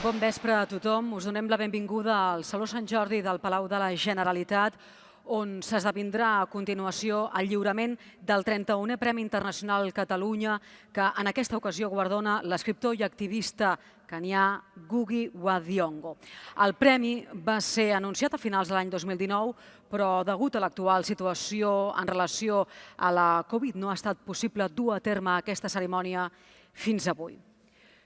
Bon vespre a tothom. Us donem la benvinguda al Saló Sant Jordi del Palau de la Generalitat, on s'esdevindrà a continuació el lliurament del 31è Premi Internacional Catalunya, que en aquesta ocasió guardona l'escriptor i activista kenyà Ngugi wa Thiong'o. El premi va ser anunciat a finals de l'any 2019, però degut a l'actual situació en relació a la Covid no ha estat possible dur a terme aquesta cerimònia fins avui.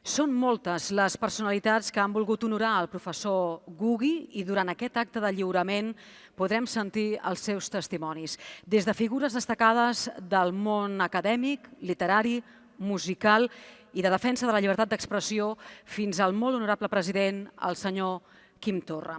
Són moltes les personalitats que han volgut honorar el professor Ngugi i durant aquest acte de lliurament podrem sentir els seus testimonis, des de figures destacades del món acadèmic, literari, musical i de defensa de la llibertat d'expressió fins al molt honorable president, el senyor Quim Torra.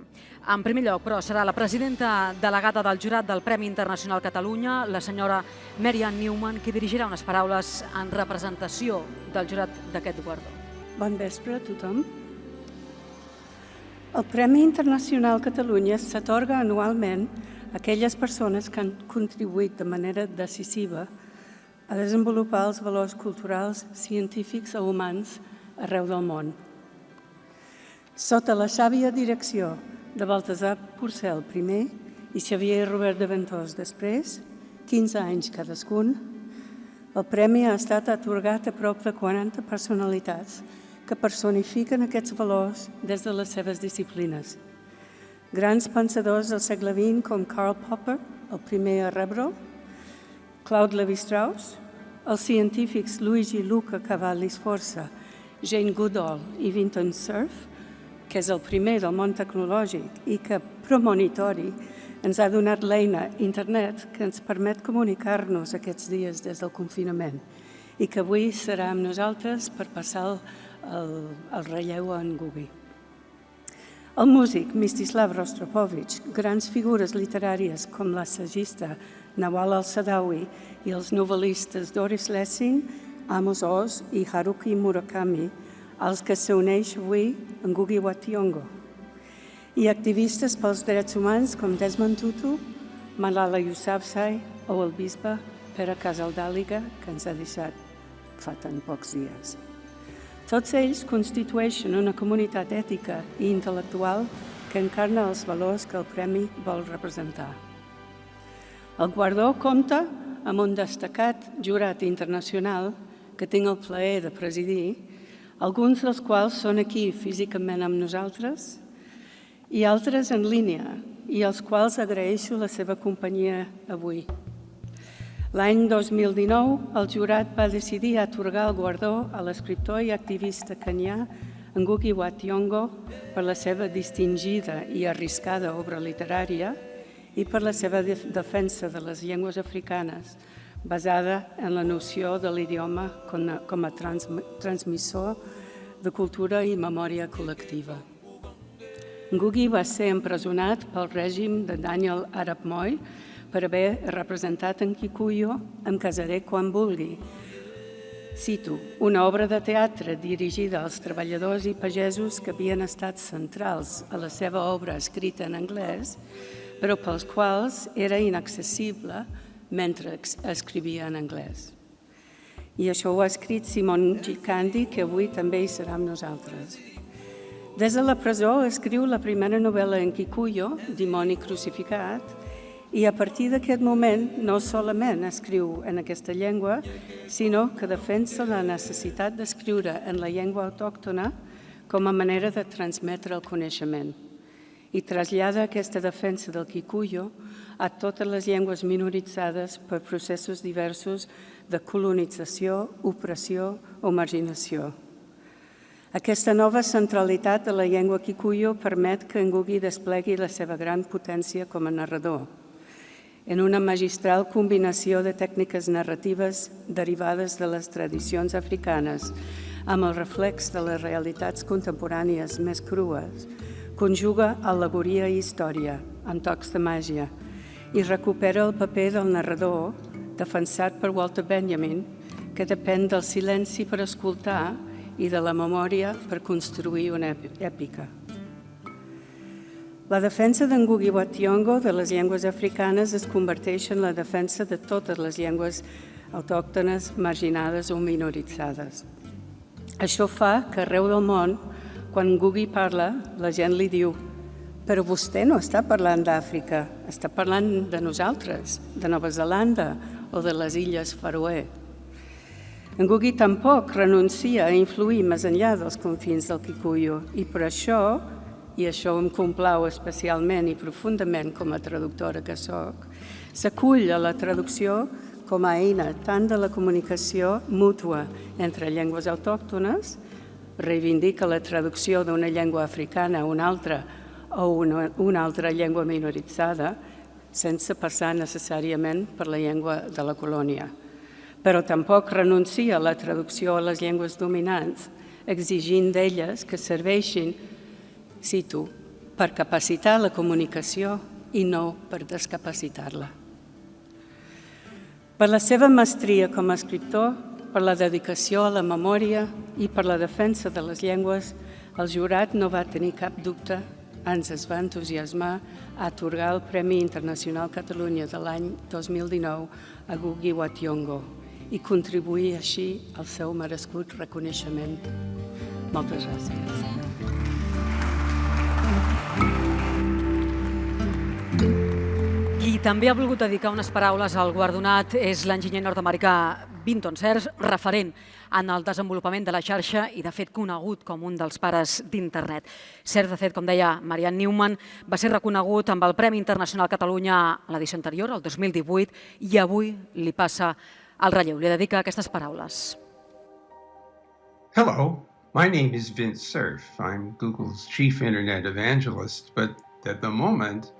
En primer lloc, però, serà la presidenta delegada del jurat del Premi Internacional Catalunya, la senyora Mary Ann Newman, qui dirigirà unes paraules en representació del jurat d'aquest guardó. Bon vespre a tothom. El Premi Internacional Catalunya s'atorga anualment a aquelles persones que han contribuït de manera decisiva a desenvolupar els valors culturals, científics o humans arreu del món. Sota la sàvia direcció de Baltasar Porcel primer i Xavier Robert de Ventós després, 15 anys cadascun, el premi ha estat atorgat a prop de 40 personalitats que personifiquen aquests valors des de les seves disciplines. Grans pensadors del segle XX com Karl Popper, el primer a rebre-ho, Claude Lévi-Strauss, els científics Luigi Luca Cavalli Sforza, Jane Goodall i Vinton Cerf, que és el primer del món tecnològic i que, premonitori, ens ha donat l'eina internet que ens permet comunicar-nos aquests dies des del confinament i que avui serà amb nosaltres per passar el relleu a en Ngugi. El músic Mstislav Rostropovich, grans figures literàries com l'assagista Nawal al-Saadawi i els novel·listes Doris Lessing, Amos Oz i Haruki Murakami, als que s'uneix avui en Ngugi wa Thiong'o, i activistes pels drets humans com Desmond Tutu, Malala Yousafzai o el bisbe Pere Casaldàliga, que ens ha deixat fa tan pocs dies. Tots ells constitueixen una comunitat ètica i intel·lectual que encarna els valors que el premi vol representar. El guardó compta amb un destacat jurat internacional que tinc el plaer de presidir, alguns dels quals són aquí físicament amb nosaltres i altres en línia, i als quals agraeixo la seva companyia avui. L'any 2019, el jurat va decidir atorgar el guardó a l'escriptor i activista kenyà Ngugi wa Thiong'o per la seva distingida i arriscada obra literària i per la seva defensa de les llengües africanes, basada en la noció de l'idioma com a transmissor de cultura i memòria col·lectiva. Ngugi va ser empresonat pel règim de Daniel Arap Moi per haver representat en Kikuyu Em casaré quan vulgui. Cito, una obra de teatre dirigida als treballadors i pagesos que havien estat centrals a la seva obra escrita en anglès, però pels quals era inaccessible mentre escrivia en anglès. I això ho ha escrit Simon Gikandi, que avui també hi serà amb nosaltres. Des de la presó escriu la primera novel·la en Kikuyu, Dimoni crucificat, i a partir d'aquest moment no solament escriu en aquesta llengua, sinó que defensa la necessitat d'escriure en la llengua autòctona com a manera de transmetre el coneixement i trasllada aquesta defensa del Kikuyu a totes les llengües minoritzades per processos diversos de colonització, opressió o marginació. Aquesta nova centralitat de la llengua Kikuyu permet que Ngugi desplegui la seva gran potència com a narrador, en una magistral combinació de tècniques narratives derivades de les tradicions africanes, amb el reflex de les realitats contemporànies més crues, conjuga al·legoria i història, amb tocs de màgia, i recupera el paper del narrador, defensat per Walter Benjamin, que depèn del silenci per escoltar i de la memòria per construir una èpica. La defensa d'en Ngugi wa Thiong'o de les llengües africanes es converteix en la defensa de totes les llengües autòctones, marginades o minoritzades. Això fa que arreu del món Quan Gugi parla, la gent li diu però vostè no està parlant d'Àfrica, està parlant de nosaltres, de Nova Zelanda o de les Illes Faroe. En Gugi tampoc renuncia a influir més enllà dels confins del Kikuyu i per això, i això em complau especialment i profundament com a traductora que soc, s'acull a la traducció com a eina tant de la comunicació mútua entre llengües autòctones, reivindica la traducció d'una llengua africana a una altra o una altra llengua minoritzada, sense passar necessàriament per la llengua de la colònia. Però tampoc renuncia a la traducció a les llengües dominants, exigint d'elles que serveixin, cito, per capacitar la comunicació i no per descapacitar-la. Per la seva mestria com a escriptor, per la dedicació a la memòria i per la defensa de les llengües, el jurat no va tenir cap dubte, ens es va entusiasmar a atorgar el Premi Internacional Catalunya de l'any 2019 a Ngugi wa Thiong'o i contribuir així al seu merescut reconeixement. Moltes gràcies. Qui també ha volgut dedicar unes paraules al guardonat és l'enginyer nord-americà Vinton Cerf, referent en el desenvolupament de la xarxa i, de fet, conegut com un dels pares d'internet. Cerf, de fet, com deia Marianne Newman, va ser reconegut amb el Premi Internacional Catalunya a l'edició anterior, el 2018, i avui li passa el relleu. Li dedica aquestes paraules. Hello, my name is Vince Cerf. I'm Google's chief internet evangelist, but at the moment,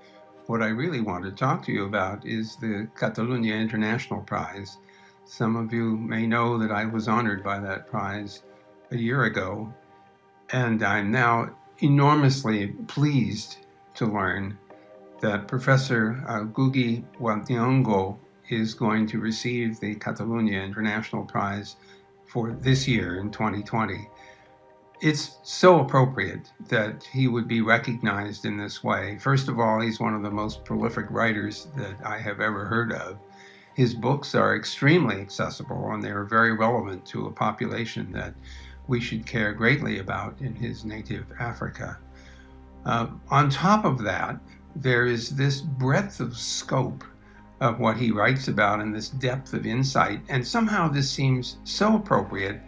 what I really want to talk to you about is the Catalunya International Prize. Some of you may know that I was honored by that prize a year ago, and I'm now enormously pleased to learn that Professor Ngugi wa Thiong'o is going to receive the Catalunya International Prize for this year in 2020. It's so appropriate that he would be recognized in this way. First of all, he's one of the most prolific writers that I have ever heard of. His books are extremely accessible and they are very relevant to a population that we should care greatly about in his native Africa. On top of that, there is this breadth of scope of what he writes about and this depth of insight, and somehow this seems so appropriate.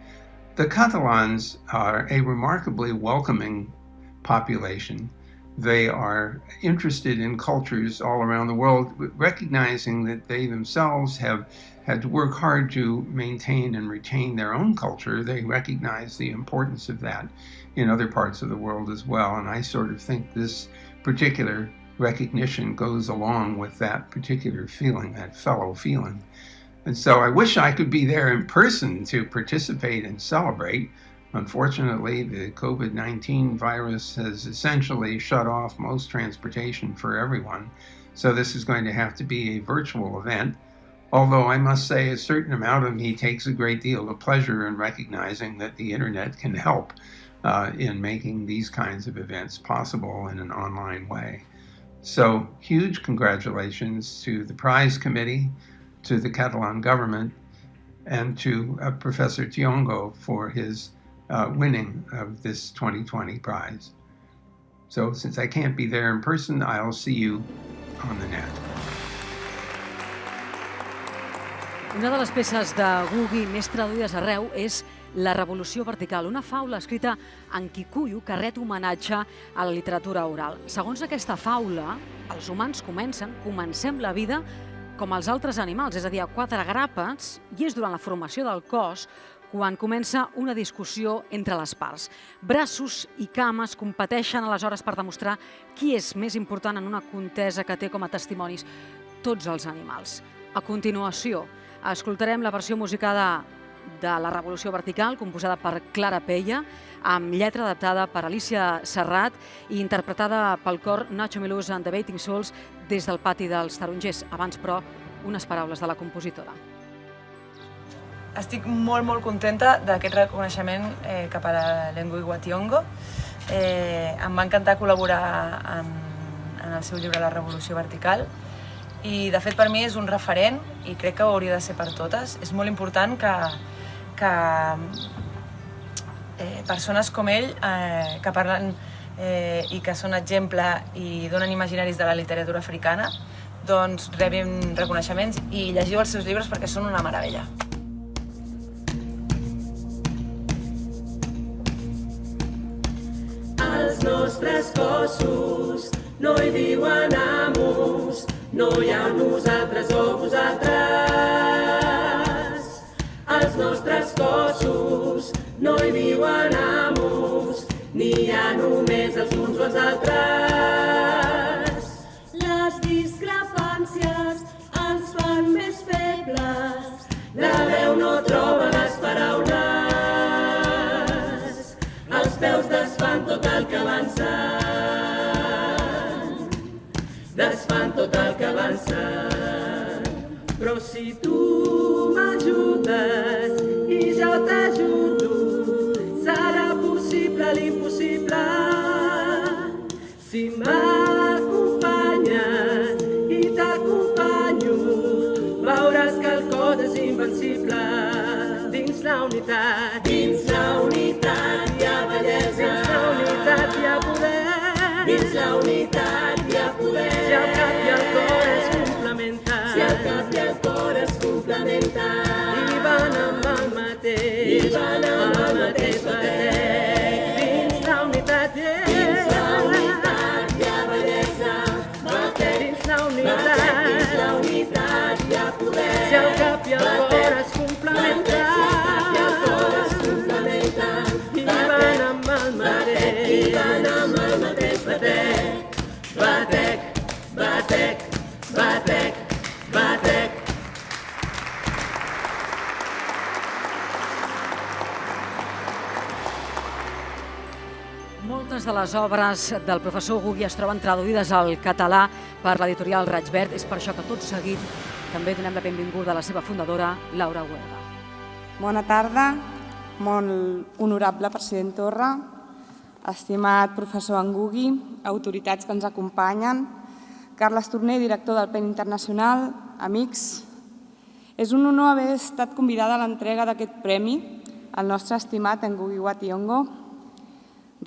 The Catalans are a remarkably welcoming population. They are interested in cultures all around the world, recognizing that they themselves have had to work hard to maintain and retain their own culture. They recognize the importance of that in other parts of the world as well. And I sort of think this particular recognition goes along with that particular feeling, that fellow feeling. And so I wish I could be there in person to participate and celebrate. Unfortunately, the COVID-19 virus has essentially shut off most transportation for everyone. So this is going to have to be a virtual event. Although I must say a certain amount of me takes a great deal of pleasure in recognizing that the internet can help in making these kinds of events possible in an online way. So huge congratulations to the prize committee, to the Catalan government, and to Professor Thiong'o for his winning of this 2020 prize. So since I can't be there in person, I'll see you on the net. Una de les peces de Ngugi més traduïdes arreu és La revolució vertical, una faula escrita en kikuyu que ret homenatge a la literatura oral. Segons aquesta faula, els humans comencem la vida com els altres animals, és a dir, a quatre grapes, i és durant la formació del cos quan comença una discussió entre les parts. Braços i cames competeixen aleshores per demostrar qui és més important en una contesa que té com a testimonis tots els animals. A continuació, escoltarem la versió musicada de La revolució vertical, composada per Clara Peya, amb lletra adaptada per Alicia Serrat i interpretada pel cor Nacho Milús and the Debating Souls des del pati dels Tarongers. Abans, però, unes paraules de la compositora. Estic molt contenta d'aquest reconeixement cap a l'Ngugi wa Thiong'o. Em va encantar col·laborar en el seu llibre La revolució vertical i, de fet, per mi és un referent i crec que ho hauria de ser per totes. És molt important que persones com ell que parlen i que són exemple i donen imaginaris de la literatura africana, doncs rebin reconeixements i llegiu els seus llibres perquè són una meravella. Els nostres cossos no hi viuen amos, no hi ha nosaltres o vosaltres. Els nostres cossos no hi viuen amos, ni hi ha només els uns o els altres. Les discrepàncies ens fan més febles, la veu no troba les paraules, els peus desfan tot el que avancen, desfan tot el que avancen. Però si tu m'ajudes i jo t'ajudo, serà possible l'impossible. Si m'acompanyes i t'acompanyo, veuràs que el cos és invencible. Dins la unitat hi ha bellesa, dins la unitat hi ha poder, dins la unitat hi ha poder. Si el cap i el cor es complementen, si el cap i el cor es complementen, i van amb el mateix batec. Dins la unitat hi ha bellesa, dins la unitat hi ha poder. Si el cap i el cor es complementen, i van amb el mateix batec. Batec, batec, batec, batec. Moltes de les obres del professor Gugui es troben traduïdes al català per l'editorial Raig Verd. És per això que tot seguit també donem la benvinguda a la seva fundadora, Laura Huelga. Bona tarda, molt honorable president Torra, estimat professor Gugui, autoritats que ens acompanyen, Carles Torner, director del PEN Internacional, amics. És un honor haver estat convidada a l'entrega d'aquest premi al nostre estimat Ngugi wa Thiong'o.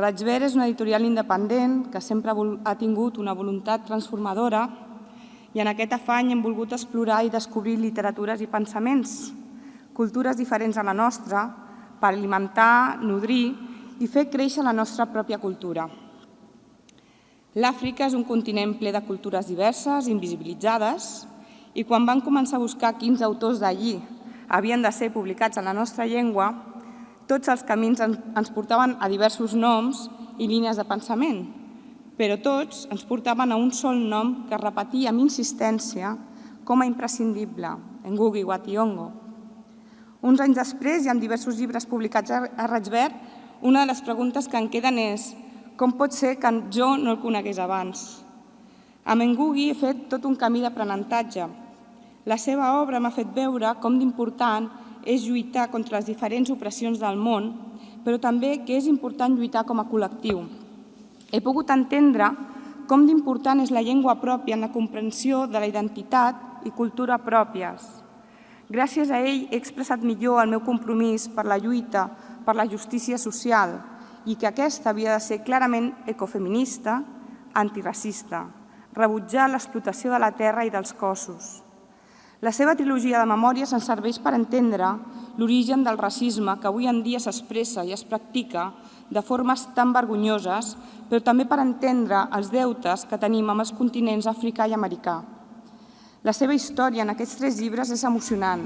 Raig Verd és una editorial independent que sempre ha tingut una voluntat transformadora i en aquest afany hem volgut explorar i descobrir literatures i pensaments, cultures diferents a la nostra, per alimentar, nodrir i fer créixer la nostra pròpia cultura. L'Àfrica és un continent ple de cultures diverses, invisibilitzades, i quan van començar a buscar quins autors d'allí havien de ser publicats en la nostra llengua, tots els camins ens portaven a diversos noms i línies de pensament, però tots ens portaven a un sol nom que repetia amb insistència com a imprescindible, Ngugi wa Thiong'o. Uns anys després, i amb diversos llibres publicats a Raig Verd, una de les preguntes que en queden és com pot ser que jo no el conegués abans? Amb Ngugi he fet tot un camí d'aprenentatge. La seva obra m'ha fet veure com d'important és lluitar contra les diferents opressions del món, però també que és important lluitar com a col·lectiu. He pogut entendre com d'important és la llengua pròpia en la comprensió de la identitat i cultura pròpies. Gràcies a ell he expressat millor el meu compromís per la lluita per la justícia social i que aquesta havia de ser clarament ecofeminista, antiracista, rebutjar l'explotació de la terra i dels cossos. La seva trilogia de memòries ens serveix per entendre l'origen del racisme que avui en dia s'expressa i es practica de formes tan vergonyoses, però també per entendre els deutes que tenim amb els continents africà i americà. La seva història en aquests 3 llibres és emocionant,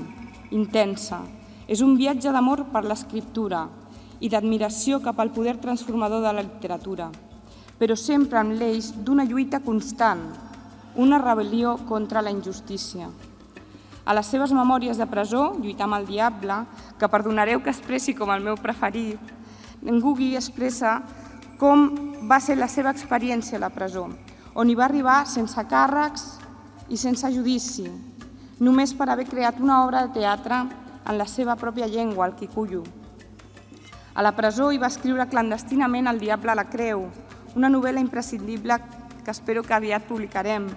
intensa. És un viatge d'amor per l'escriptura i d'admiració cap al poder transformador de la literatura, però sempre amb l'eix d'una lluita constant, una rebel·lió contra la injustícia. A les seves memòries de presó, Lluitar amb el diable, que perdonareu que expressi com el meu preferit, Ngugi expressa com va ser la seva experiència a la presó, on hi va arribar sense càrrecs i sense judici, només per haver creat una obra de teatre en la seva pròpia llengua, el kikuyu. A la presó hi va escriure clandestinament El diable a la creu, una novel·la imprescindible que espero que aviat publicarem,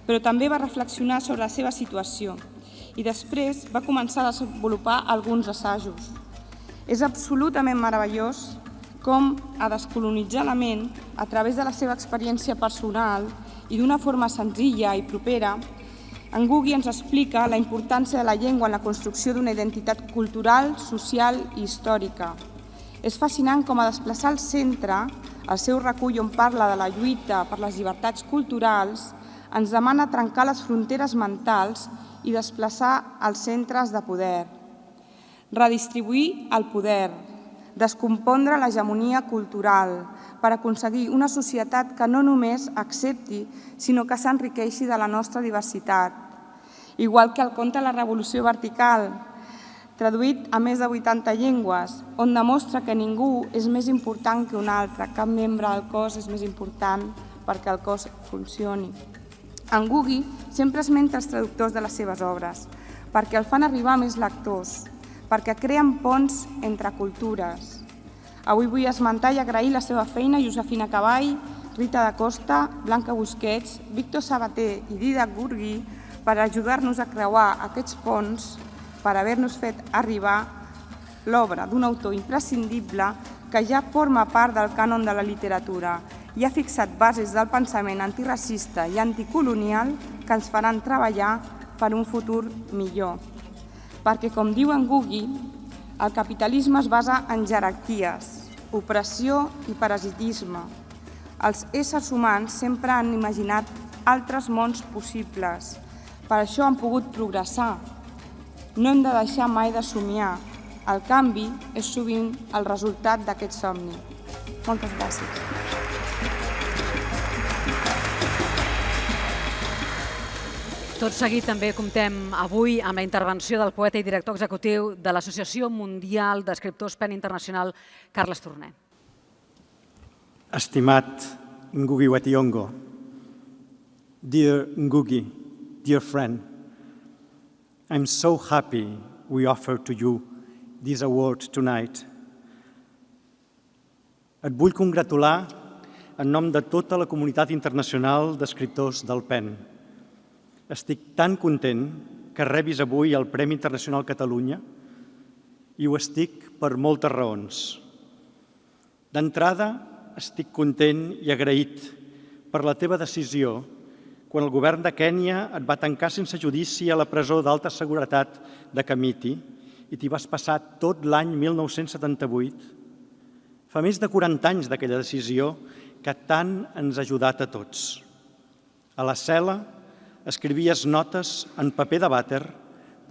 però també va reflexionar sobre la seva situació i després va començar a desenvolupar alguns assajos. És absolutament meravellós com a descolonitzar la ment a través de la seva experiència personal i d'una forma senzilla i propera, en Ngugi ens explica la importància de la llengua en la construcció d'una identitat cultural, social i històrica. És fascinant com a desplaçar el centre, el seu recull on parla de la lluita per les llibertats culturals, ens demana trencar les fronteres mentals i desplaçar els centres de poder. Redistribuir el poder, descompondre l'hegemonia cultural per aconseguir una societat que no només accepti, sinó que s'enriqueixi de la nostra diversitat. Igual que el conte La revolució vertical, traduït a més de 80 llengües, on demostra que ningú és més important que un altre, cap membre del cos és més important perquè el cos funcioni. En Ngugi sempre esmenta els traductors de les seves obres, perquè el fan arribar a més lectors, perquè creen ponts entre cultures. Avui vull esmentar i agrair la seva feina a Josefina Cavall, Rita da Costa, Blanca Busquets, Víctor Sabater i Dídac Gurgui per ajudar-nos a creuar aquests ponts, per haver-nos fet arribar l'obra d'un autor imprescindible que ja forma part del cànon de la literatura i ha fixat bases del pensament antiracista i anticolonial que ens faran treballar per un futur millor. Perquè, com diu en Ngugi, el capitalisme es basa en jerarquies, opressió i parasitisme. Els éssers humans sempre han imaginat altres mons possibles. Per això han pogut progressar. No hem de deixar mai de somiar. El canvi és sovint el resultat d'aquest somni. Moltes gràcies. Tot seguit també comptem avui amb la intervenció del poeta i director executiu de l'Associació Mundial d'Escriptors PEN Internacional, Carles Torner. Estimat Ngugi wa Thiong'o, dear Ngugi, dear friend, I'm so happy we offer to you this award tonight. Et vull congratular en nom de tota la comunitat internacional d'escriptors del PEN. Estic tan content que rebis avui el Premi Internacional Catalunya i ho estic per moltes raons. D'entrada, estic content i agraït per la teva decisió quan el govern de Kènia et va tancar sense judici a la presó d'alta seguretat de Kamiti i t'hi vas passar tot l'any 1978. Fa més de 40 anys d'aquella decisió que tant ens ha ajudat a tots. A la cel·la escrivies notes en paper de vàter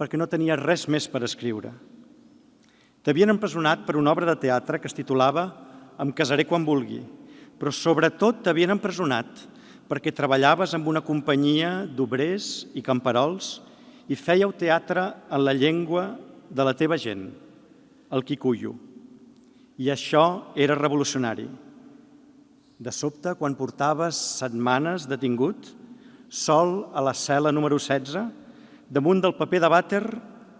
perquè no tenies res més per escriure. T'havien empresonat per una obra de teatre que es titulava Em casaré quan vulgui, però sobretot t'havien empresonat perquè treballaves amb una companyia d'obrers i camperols i fèieu teatre en la llengua de la teva gent, el Kikuyu. I això era revolucionari. De sobte, quan portaves setmanes detingut, sol a la cel·la número 16, damunt del paper de vàter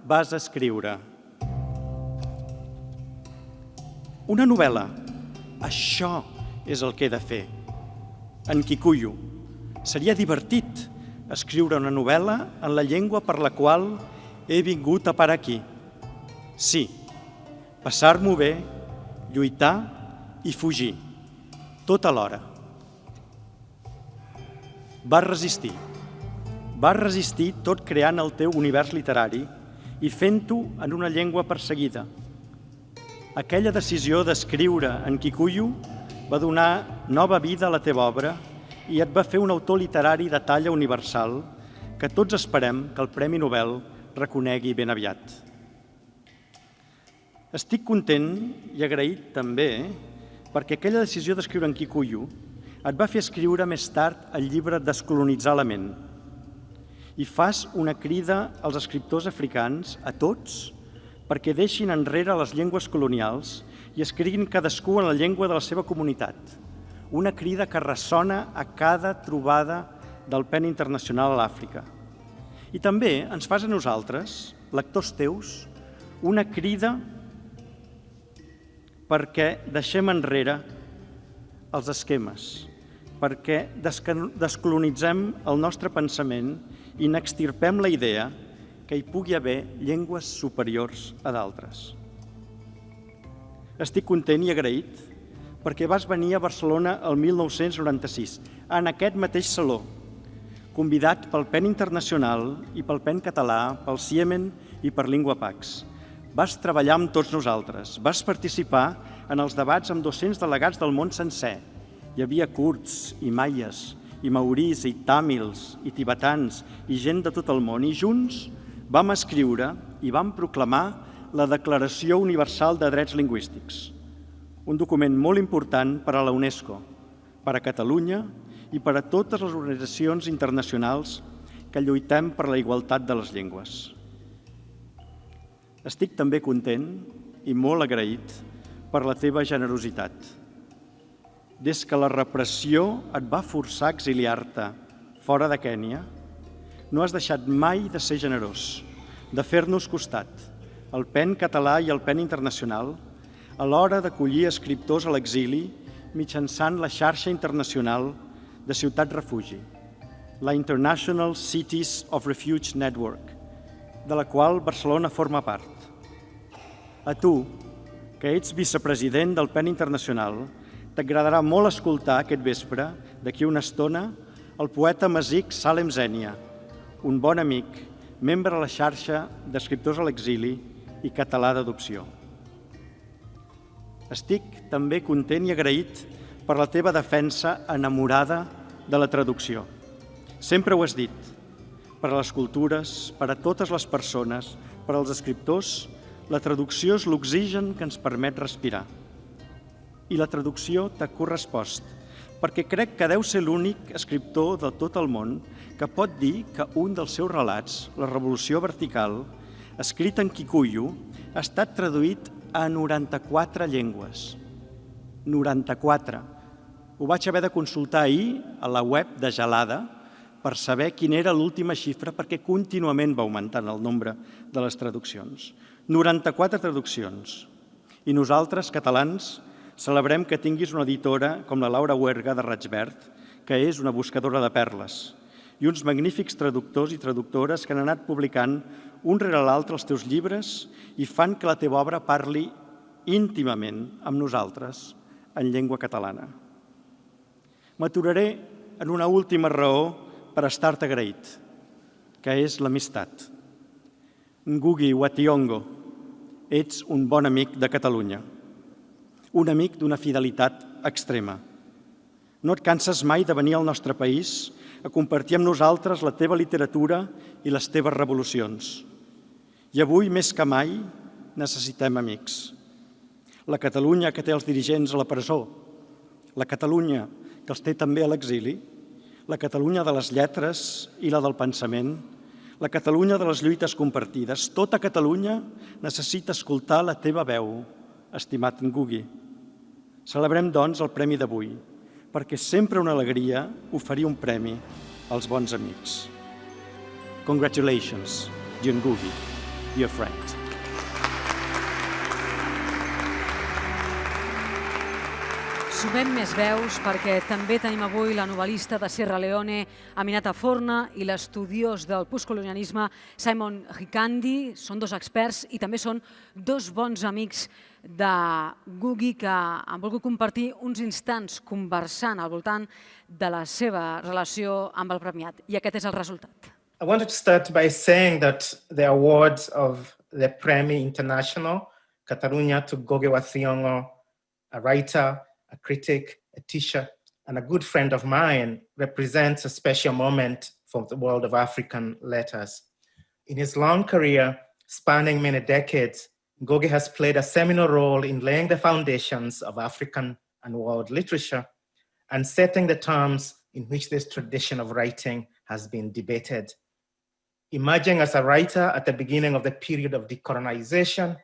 vas escriure una novel·la. Això és el que he de fer. En Kikuyu. Seria divertit escriure una novel·la en la llengua per la qual he vingut a parar aquí. Sí, passar-m'ho bé, lluitar i fugir, tot alhora. Vas resistir tot creant el teu univers literari i fent-ho en una llengua perseguida. Aquella decisió d'escriure en Kikuyu va donar nova vida a la teva obra i et va fer un autor literari de talla universal que tots esperem que el Premi Nobel reconegui ben aviat. Estic content i agraït també perquè aquella decisió d'escriure en Kikuyu et va fer escriure més tard el llibre Descolonitzar la ment. I fas una crida als escriptors africans, a tots, perquè deixin enrere les llengües colonials i escriguin cadascú en la llengua de la seva comunitat. Una crida que ressona a cada trobada del PEN Internacional a l'Àfrica. I també ens fas a nosaltres, lectors teus, una crida perquè deixem enrere els esquemes, perquè descolonitzem el nostre pensament i n'extirpem la idea que hi pugui haver llengües superiors a d'altres. Estic content i agraït perquè vas venir a Barcelona el 1996, en aquest mateix saló, convidat pel PEN Internacional i pel PEN Català, pel Ciemen i per Lingua Pax. Vas treballar amb tots nosaltres, vas participar en els debats amb 200 delegats del món sencer. Hi havia kurds i maies, i maoris, i tàmils, i tibetans, i gent de tot el món. I junts vam escriure i vam proclamar la Declaració Universal de Drets Lingüístics, un document molt important per a la UNESCO, per a Catalunya i per a totes les organitzacions internacionals que lluitem per la igualtat de les llengües. Estic també content i molt agraït per la teva generositat. Des que la repressió et va forçar a exiliar-te fora de Kènia, no has deixat mai de ser generós, de fer-nos costat, el PEN català i el PEN internacional, a l'hora d'acollir escriptors a l'exili mitjançant la xarxa internacional de ciutats refugi, la International Cities of Refuge Network, de la qual Barcelona forma part. A tu, que ets vicepresident del PEN Internacional, t'agradarà molt escoltar aquest vespre, d'aquí una estona, el poeta masic Salem Zenia, un bon amic, membre de la xarxa d'escriptors a l'exili i català d'adopció. Estic també content i agraït per la teva defensa enamorada de la traducció. Sempre ho has dit, per a les cultures, per a totes les persones, per als escriptors, la traducció és l'oxigen que ens permet respirar. I la traducció t'ha correspost, perquè crec que deu ser l'únic escriptor de tot el món que pot dir que un dels seus relats, La Revolució Vertical, escrit en kikuyu, ha estat traduït a 94 llengües. 94. Ho vaig haver de consultar ahir a la web de Gelada per saber quina era l'última xifra, perquè contínuament va augmentant el nombre de les traduccions. 94 traduccions. I nosaltres, catalans, celebrem que tinguis una editora com la Laura Huerga de Raig-Verd, que és una buscadora de perles, i uns magnífics traductors i traductores que han anat publicant un rere l'altre els teus llibres i fan que la teva obra parli íntimament amb nosaltres en llengua catalana. M'aturaré en una última raó per estar-te agraït, que és l'amistat. Ngugi wa Thiong'o, ets un bon amic de Catalunya, un amic d'una fidelitat extrema. No et canses mai de venir al nostre país a compartir amb nosaltres la teva literatura i les teves revolucions. I avui, més que mai, necessitem amics. La Catalunya que té els dirigents a la presó, la Catalunya que els té també a l'exili, la Catalunya de les lletres i la del pensament, la Catalunya de les lluites compartides. Tota Catalunya necessita escoltar la teva veu, estimat Ngugi. Celebrem, doncs, el premi d'avui, perquè és sempre una alegria oferir un premi als bons amics. Congratulations, dear Ngugi, dear friend. Sumem més veus perquè també tenim avui la novel·lista de Sierra Leone, Aminata Forna, i l'estudiós del postcolonialisme, Simon Hikandi. Són dos experts i també són dos bons amics de Ngugi que han volgut compartir uns instants conversant al voltant de la seva relació amb el premiat. I aquest és el resultat. I wanted to start by saying that the awards of the Premi International, Catalunya, to Ngugi wa Thiong'o, a writer, a critic, a teacher, and a good friend of mine, represents a special moment for the world of African letters. In his long career, spanning many decades, Ngugi has played a seminal role in laying the foundations of African and world literature and setting the terms in which this tradition of writing has been debated. Emerging as a writer at the beginning of the period of decolonization,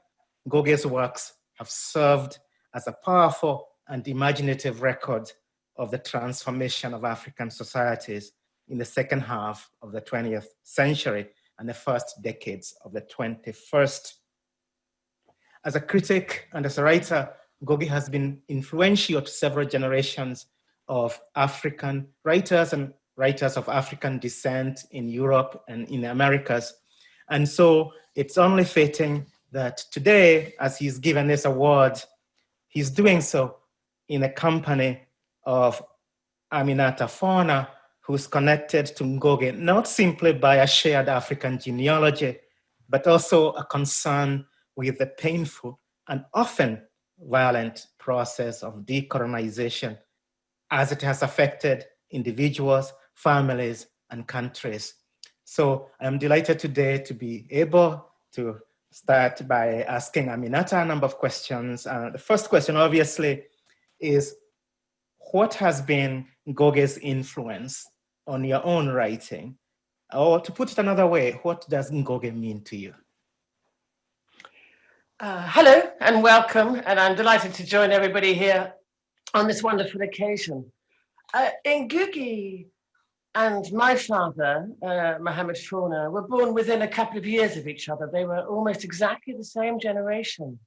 Ngugi's works have served as a powerful and imaginative record of the transformation of African societies in the second half of the 20th century and the first decades of the 21st. As a critic and as a writer, Ngugi has been influential to several generations of African writers and writers of African descent in Europe and in the Americas. And so it's only fitting that today, as he's given this award, He's doing so in a company of Aminata Fauna, who's connected to Ngugi, not simply by a shared African genealogy, but also a concern with the painful and often violent process of decolonization as it has affected individuals, families, and countries. So I'm delighted today to be able to start by asking Aminata a number of questions. The first question, obviously, is what has been Ngugi's influence on your own writing? Or to put it another way, what does Ngugi mean to you? Hello and welcome, and I'm delighted to join everybody here on this wonderful occasion. Ngugi and my father, Mohammed Fauna, were born within a couple of years of each other. They were almost exactly the same generation.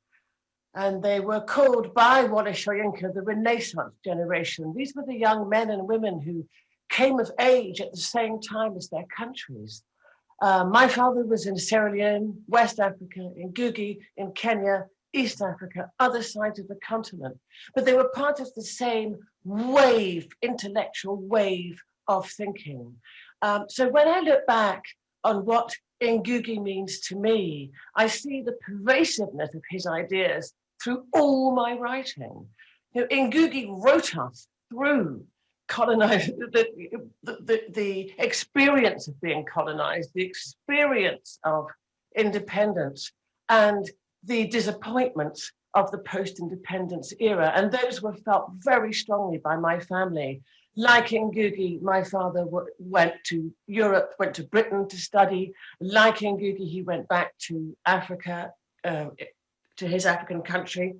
And they were called by Wole Soyinka the Renaissance generation. These were the young men and women who came of age at the same time as their countries. My father was in Sierra Leone, West Africa, in Ngugi, in Kenya, East Africa, other sides of the continent. But they were part of the same wave, intellectual wave of thinking. So when I look back on what Ngugi means to me, I see the pervasiveness of his ideas through all my writing. You know, Ngugi wrote us through colonized, the experience of being colonized, the experience of independence, and the disappointments of the post-independence era. And those were felt very strongly by my family. Like Ngugi, my father went to Europe, went to Britain to study. Like Ngugi, he went back to Africa, to his African country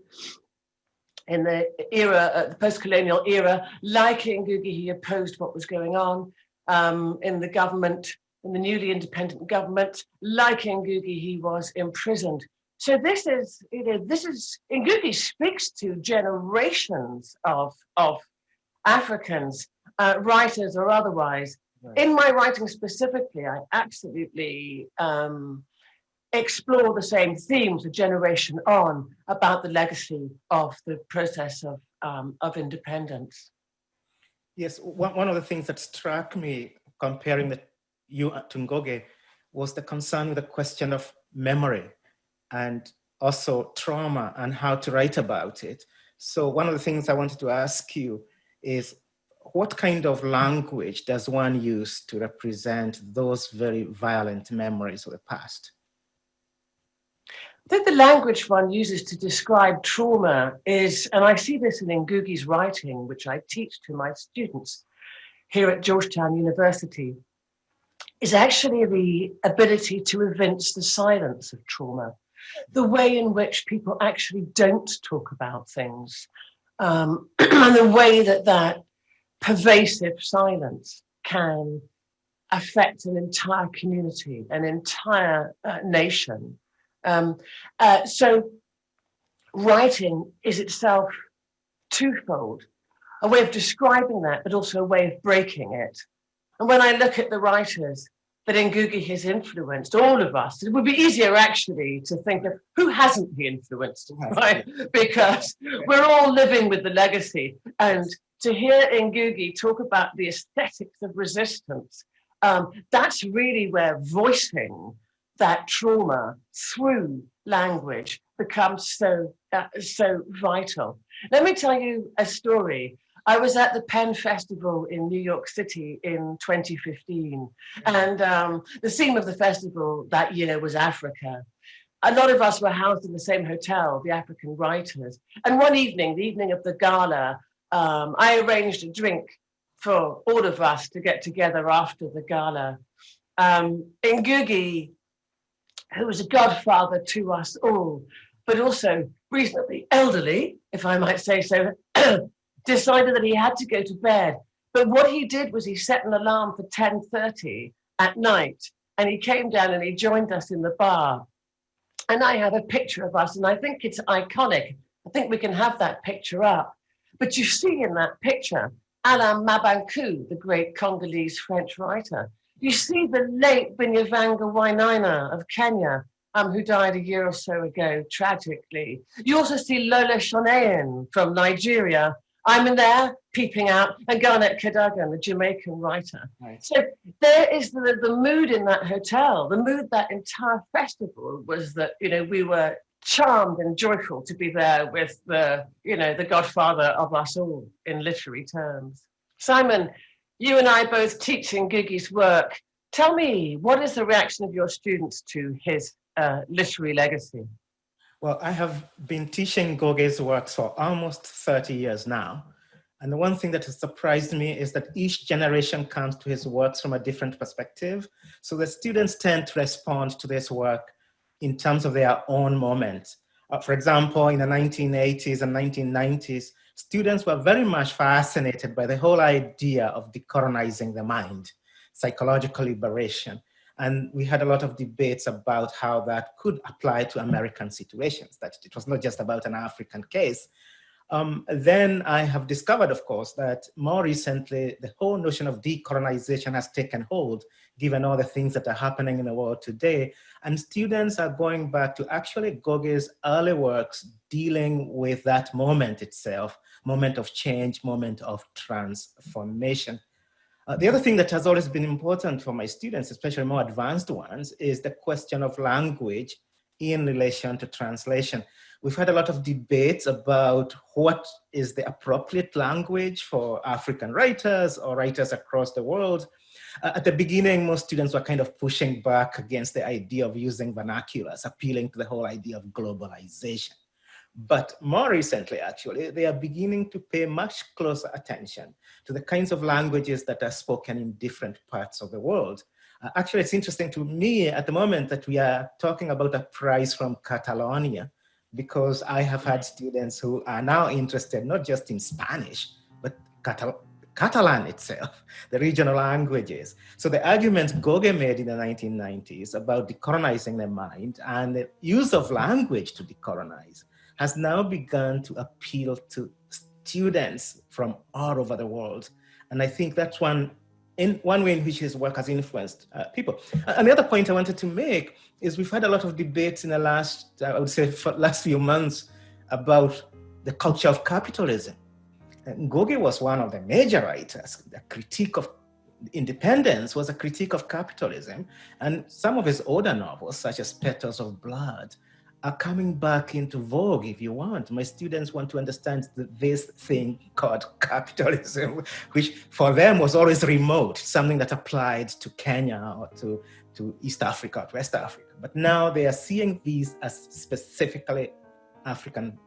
in the era, the post-colonial era. Like Ngugi, he opposed what was going on in the government, in the newly independent government. Like Ngugi, he was imprisoned. So this is, Ngugi speaks to generations of Africans, writers or otherwise. Right. In my writing specifically, I absolutely explore the same themes a generation on about the legacy of the process of independence. Yes, one of the things that struck me comparing you to Ngugi was the concern with the question of memory and also trauma and how to write about it. So one of the things I wanted to ask you is, what kind of language does one use to represent those very violent memories of the past? I think the language one uses to describe trauma is, and I see this in Ngugi's writing, which I teach to my students here at Georgetown University, is actually the ability to evince the silence of trauma, the way in which people actually don't talk about things, and the way that pervasive silence can affect an entire community, an entire nation. So writing is itself twofold, a way of describing that, but also a way of breaking it. And when I look at the writers that Ngugi has influenced, all of us, it would be easier actually to think of who hasn't he influenced, right? Because we're all living with the legacy. And to hear Ngugi talk about the aesthetics of resistance, that's really where voicing that trauma through language becomes so vital. Let me tell you a story. I was at the Penn Festival in New York City in 2015, and the theme of the festival that year was Africa. A lot of us were housed in the same hotel, the African writers. And one evening, the evening of the gala, I arranged a drink for all of us to get together after the gala. Ngugi, who was a godfather to us all, but also reasonably elderly, if I might say so, decided that he had to go to bed. But what he did was he set an alarm for 10:30 at night, and he came down and he joined us in the bar. And I have a picture of us, and I think it's iconic. I think we can have that picture up. But you see in that picture, Alain Mabankou, the great Congolese French writer. You see the late Binyavanga Wainaina of Kenya, who died a year or so ago, tragically. You also see Lola Shoneyin from Nigeria. I'm in there, peeping out, and Garnet Cadogan, the Jamaican writer. Right. So there is the mood in that hotel. The mood that entire festival was that, we were charmed and joyful to be there with the godfather of us all in literary terms. Simon, you and I both teach in Ngugi's work. Tell me, what is the reaction of your students to his literary legacy? Well, I have been teaching Ngugi's works for almost 30 years now. And the one thing that has surprised me is that each generation comes to his works from a different perspective. So the students tend to respond to this work in terms of their own moment. For example, in the 1980s and 1990s, students were very much fascinated by the whole idea of decolonizing the mind, psychological liberation. And we had a lot of debates about how that could apply to American situations, that it was not just about an African case. Then I have discovered, of course, that more recently, the whole notion of decolonization has taken hold, given all the things that are happening in the world today. And students are going back to actually Ngugi's early works dealing with that moment itself, moment of change, moment of transformation. The other thing that has always been important for my students, especially more advanced ones, is the question of language in relation to translation. We've had a lot of debates about what is the appropriate language for African writers or writers across the world. At the beginning, most students were kind of pushing back against the idea of using vernaculars, appealing to the whole idea of globalization. But more recently, actually, they are beginning to pay much closer attention to the kinds of languages that are spoken in different parts of the world. Actually, it's interesting to me at the moment that we are talking about a prize from Catalonia, because I have had students who are now interested not just in Spanish, but Catalan itself, the regional languages. So the argument Ngugi made in the 1990s about decolonizing the mind and the use of language to decolonize has now begun to appeal to students from all over the world. And I think that's one way in which his work has influenced people. And the other point I wanted to make is we've had a lot of debates in the last, I would say, last few months about the culture of capitalism. And Ngugi was one of the major writers. The critique of independence was a critique of capitalism. And some of his older novels, such as Petals of Blood, are coming back into vogue, if you want. My students want to understand this thing called capitalism, which for them was always remote, something that applied to Kenya or to East Africa or West Africa. But now they are seeing these as specifically African,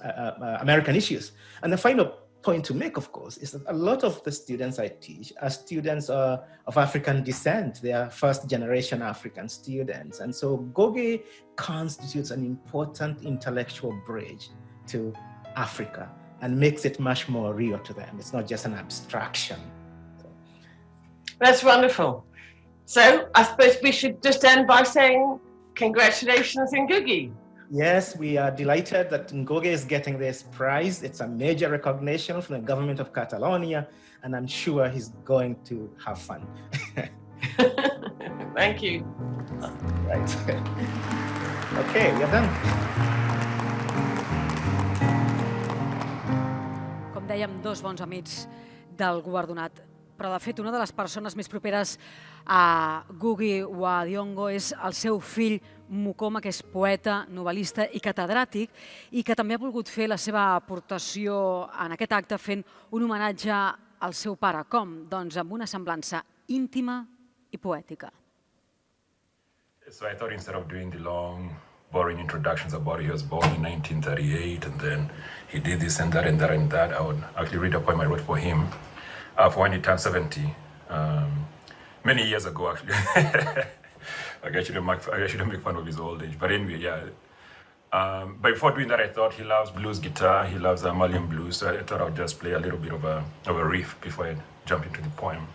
American issues. And the final point to make, of course, is that a lot of the students I teach are students of African descent. They are first-generation African students. And so Ngugi constitutes an important intellectual bridge to Africa and makes it much more real to them. It's not just an abstraction. That's wonderful. So I suppose we should just end by saying congratulations, Ngugi. Yes, we are delighted that Ngugi is getting this prize. It's a major recognition from the government of Catalonia, and I'm sure he's going to have fun. Thank you. Right. Okay, we're done. Com dèiem, dos bons amics del guardonat. Però, de fet, una de les persones més properes a Ngugi wa Thiong'o és el seu fill Mukoma, que és poeta, novel·lista i catedràtic, i que també ha volgut fer la seva aportació en aquest acte fent un homenatge al seu pare. Com? Doncs amb una semblança íntima i poètica. So I thought instead of doing the long, boring introductions about he was born in 1938 and then he did this and that and that and that, I would actually read a poem I wrote for him for when he turned 70, many years ago, actually. Like I shouldn't make fun of his old age, but anyway, yeah. But before doing that, I thought he loves blues guitar, he loves Malian blues, so I thought I would just play a little bit of a riff before I jump into the poem.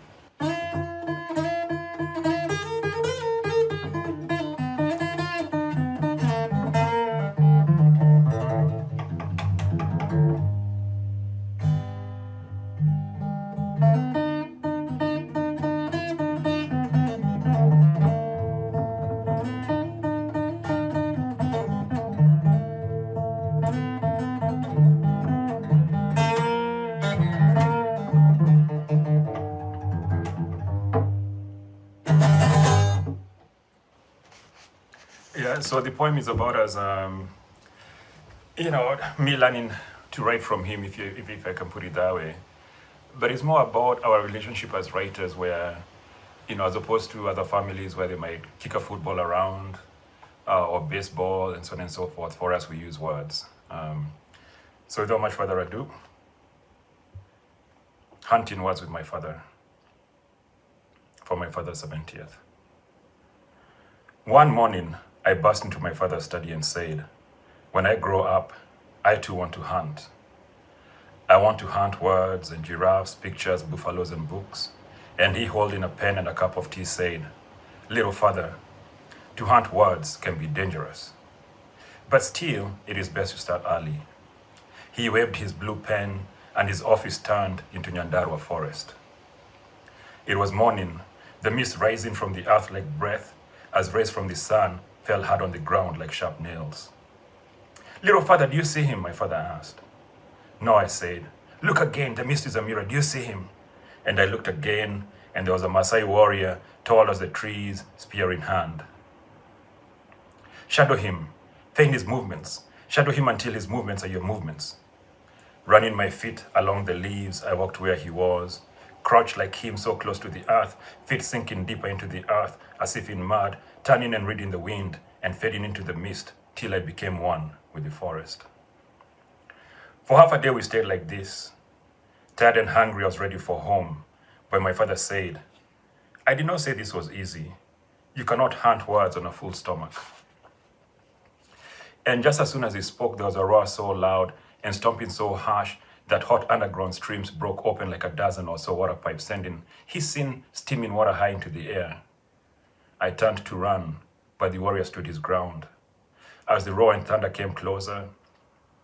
So the poem is about us, me learning to write from him, if I can put it that way. But it's more about our relationship as writers where, as opposed to other families where they might kick a football around or baseball and so on and so forth, for us we use words. So without much further ado, hunting words with my father for my father's 70th. One morning, I burst into my father's study and said, when I grow up, I too want to hunt. I want to hunt words and giraffes, pictures, buffaloes, and books. And he, holding a pen and a cup of tea, said, little father, to hunt words can be dangerous. But still, it is best to start early. He waved his blue pen, and his office turned into Nyandarua forest. It was morning, the mist rising from the earth like breath, as rays from the sun fell hard on the ground like sharp nails. Little father, do you see him? My father asked. No, I said. Look again, the mist is a mirror. Do you see him? And I looked again, and there was a Maasai warrior, tall as the trees, spear in hand. Shadow him, feign his movements. Shadow him until his movements are your movements. Running my feet along the leaves, I walked where he was, crouched like him so close to the earth, feet sinking deeper into the earth, as if in mud, turning and reading the wind, and fading into the mist, till I became one with the forest. For half a day we stayed like this. Tired and hungry, I was ready for home, but my father said, I did not say this was easy. You cannot hunt words on a full stomach. And just as soon as he spoke, there was a roar so loud and stomping so harsh that hot underground streams broke open like a dozen or so water pipes, sending hissing, steaming water high into the air. I turned to run, but the warrior stood his ground. As the roar and thunder came closer,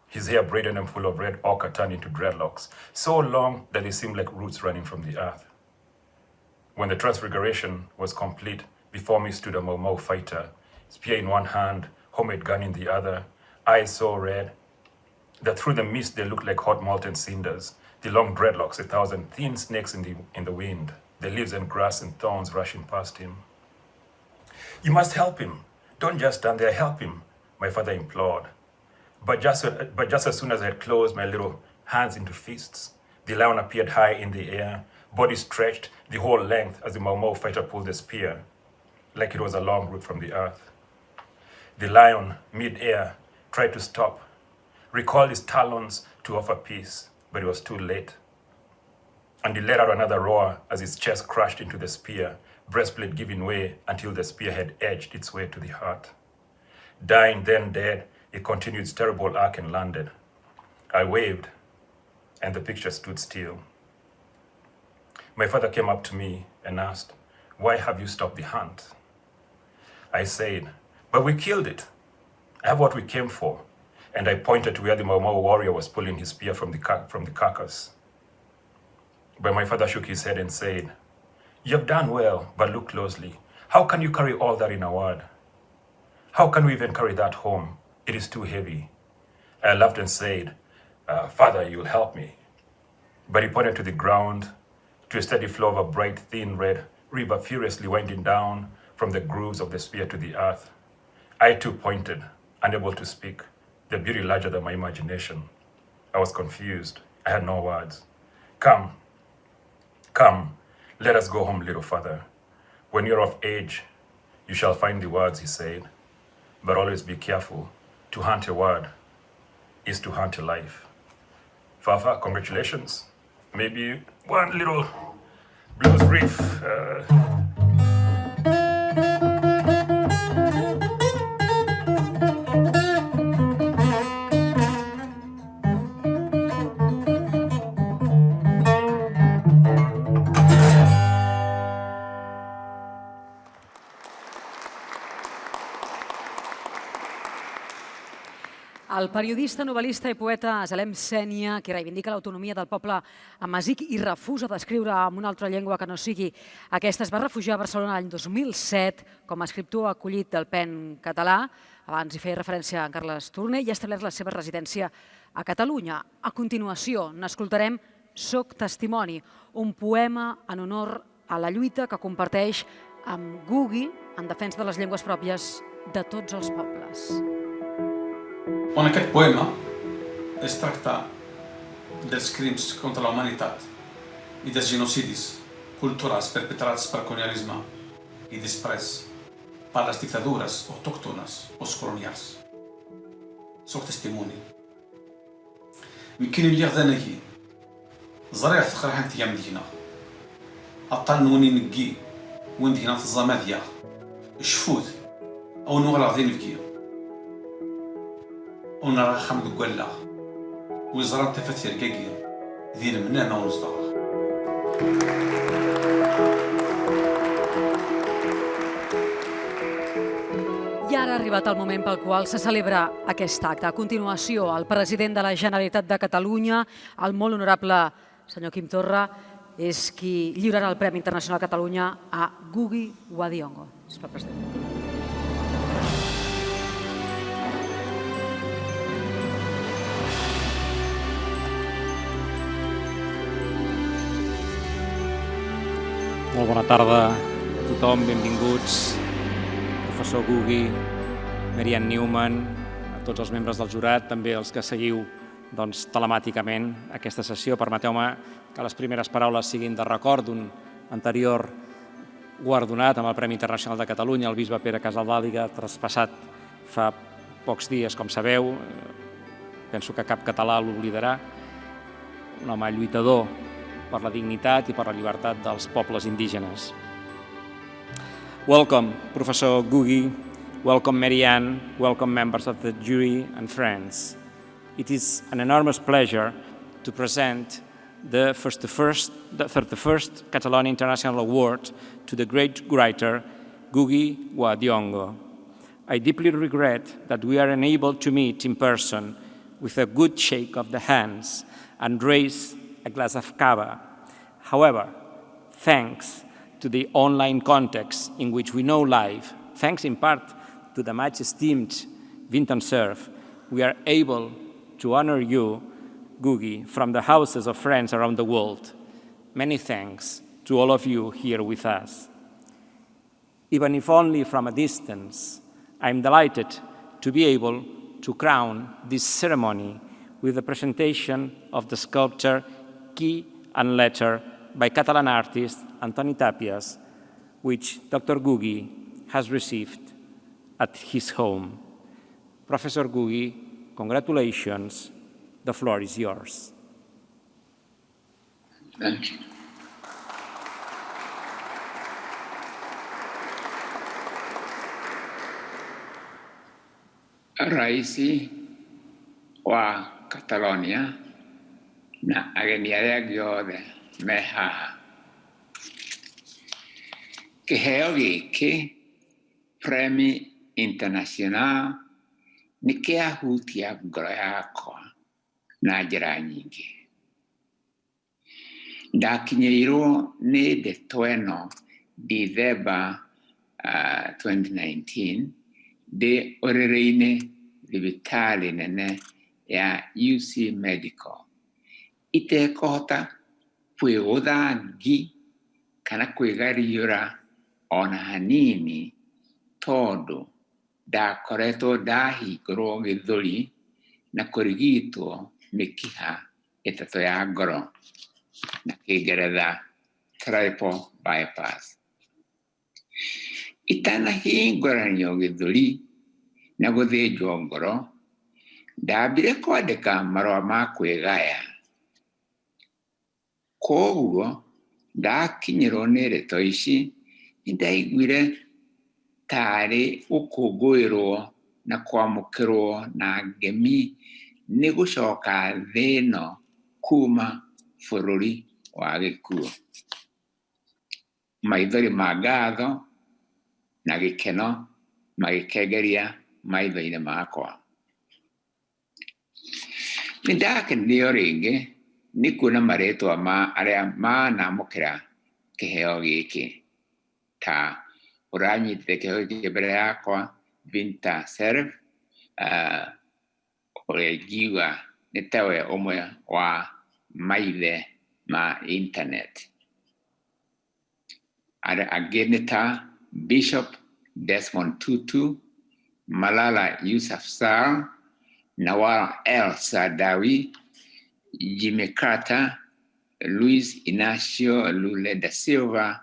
his hair braided and full of red ochre turned into dreadlocks, so long that they seemed like roots running from the earth. When the transfiguration was complete, before me stood a Mau Mau fighter, spear in one hand, homemade gun in the other, eyes so red that through the mist they looked like hot molten cinders, the long dreadlocks, 1,000 thin snakes in the wind, the leaves and grass and thorns rushing past him. You must help him. Don't just stand there, help him, my father implored. But just as soon as I had closed my little hands into fists, the lion appeared high in the air, body stretched the whole length as the Mau Mau fighter pulled the spear, like it was a long route from the earth. The lion, mid-air, tried to stop, recalled his talons to offer peace, but it was too late. And he let out another roar as his chest crashed into the spear, breastplate giving way until the spear had edged its way to the heart. Dying, then dead, it continued its terrible arc and landed. I waved, and the picture stood still. My father came up to me and asked, why have you stopped the hunt? I said, but we killed it. I have what we came for. And I pointed to where the Mau Mau warrior was pulling his spear from the carcass. But my father shook his head and said, you have done well, but look closely. How can you carry all that in a word? How can we even carry that home? It is too heavy. I laughed and said, Father, you'll help me. But he pointed to the ground, to a steady flow of a bright, thin red river furiously winding down from the grooves of the spear to the earth. I too pointed, unable to speak, the beauty larger than my imagination. I was confused. I had no words. Come, let us go home, little father. When you're of age, you shall find the words, he said. But always be careful. To hunt a word is to hunt a life. Fafa, congratulations. Maybe one little blues riff. El periodista, novel·lista i poeta Zalem Sènia, que reivindica l'autonomia del poble amazic i refusa d'escriure en una altra llengua que no sigui aquesta, es va refugiar a Barcelona l'any 2007 com a escriptor acollit del PEN català. Abans hi feia referència a en Carles Torner i ha establert la seva residència a Catalunya. A continuació, n'escoltarem Soc testimoni, un poema en honor a la lluita que comparteix amb Gugi en defensa de les llengües pròpies de tots els pobles. En aquest poema es tracta dels crims contra la humanitat i dels genocidis culturals perpetrats pel colonialisme i després per les dictadures autòctones postcolonials. Soc testimoni. يمكن اللي غدا نجي زريع ثقرح انت يا مدينة أطل نوني نجي وندينا في الزمادية الشفوت أو نغرى غدين فكية أو نرى خمد قولا وزران تفتي رقاقية ذين منامة ونصدار. I ara ha arribat el moment pel qual se celebra aquest acte. A continuació, el president de la Generalitat de Catalunya, el molt honorable senyor Quim Torra, és qui lliurarà el Premi Internacional Catalunya a Ngugi wa Thiong'o. Sisplau, president. Molt bona tarda a tothom, benvinguts, professor Ngugi, Marianne Newman, a tots els membres del jurat, també els que seguiu telemàticament aquesta sessió. Permeteu-me que les primeres paraules siguin de record d'un anterior guardonat amb el Premi Internacional de Catalunya, el bisbe Pere Casaldàliga, traspassat fa pocs dies, com sabeu. Penso que cap català l'oblidarà. Un home lluitador per la dignitat i per la llibertat dels pobles indígenes. Welcome, Professor Ngugi. Welcome, Marianne. Welcome, members of the jury and friends. It is an enormous pleasure to present the 31st Catalonia International Award to the great writer Ngugi wa Thiong'o. I deeply regret that we are unable to meet in person with a good shake of the hands and raise a glass of cava. However, thanks to the online context in which we know live, thanks in part to the much esteemed Vinton Cerf, we are able to honor you, Ngugi, from the houses of friends around the world. Many thanks to all of you here with us. Even if only from a distance, I'm delighted to be able to crown this ceremony with the presentation of the sculpture Key and Letter by Catalan artist Antoni Tàpies, which Dr. Ngugi has received at his home. Professor Ngugi, congratulations. The floor is yours. Thank you. Raisi wa Catalonia na ageniarea giothe me haha. Kĩheo gĩkĩ Premi International nĩ kĩahutia ngoro yakwa na njĩra nyingĩ. Ndakinyĩirwo nĩ ndeto ĩno December 2019 ndĩ ũrĩrĩ-inĩ thibitarĩ nene ya UC Medical. Itekũhota kwĩgũtha ngi kana kwĩgariũra ona hanini tondũ ndakoretwo ndahingũrwo gĩthũri na kũrigitwo mĩkiha ĩtatũ ya ngoro na Kĩngeretha triple bypass. Itanahingũranio gĩthũri na gũthĩnjwo ngoro, ndambire kwandĩka marũa ma kwĩgaya. Koguo ndakinyĩrwo nĩ ndeto ici, nĩndaiguire tarĩ gũkũngũĩrwo na kwamũkĩrwo na ngemi nĩ gũcoka thĩ ĩno kuma bũrũri wa gĩkuũ. Maithori ma ngatho na gĩkeno magĩkengeria maitho-inĩ makwa. Nĩndakenirio rĩngĩ nĩ kuona marĩtwa ma arĩa manamũkĩra kĩheo gĩkĩ ta ũranyitĩte kĩheo gĩkĩ mbere yakwa Vinton Cerf, ũrĩa ingiuga nĩ tawe ũmwe wa maithe ma internet. Angĩ nĩ ta Bishop Desmond Tutu Malala Yousafzai, Nawal El-Saadawi, Jimmy Carter, Luiz Inácio Lula da Silva,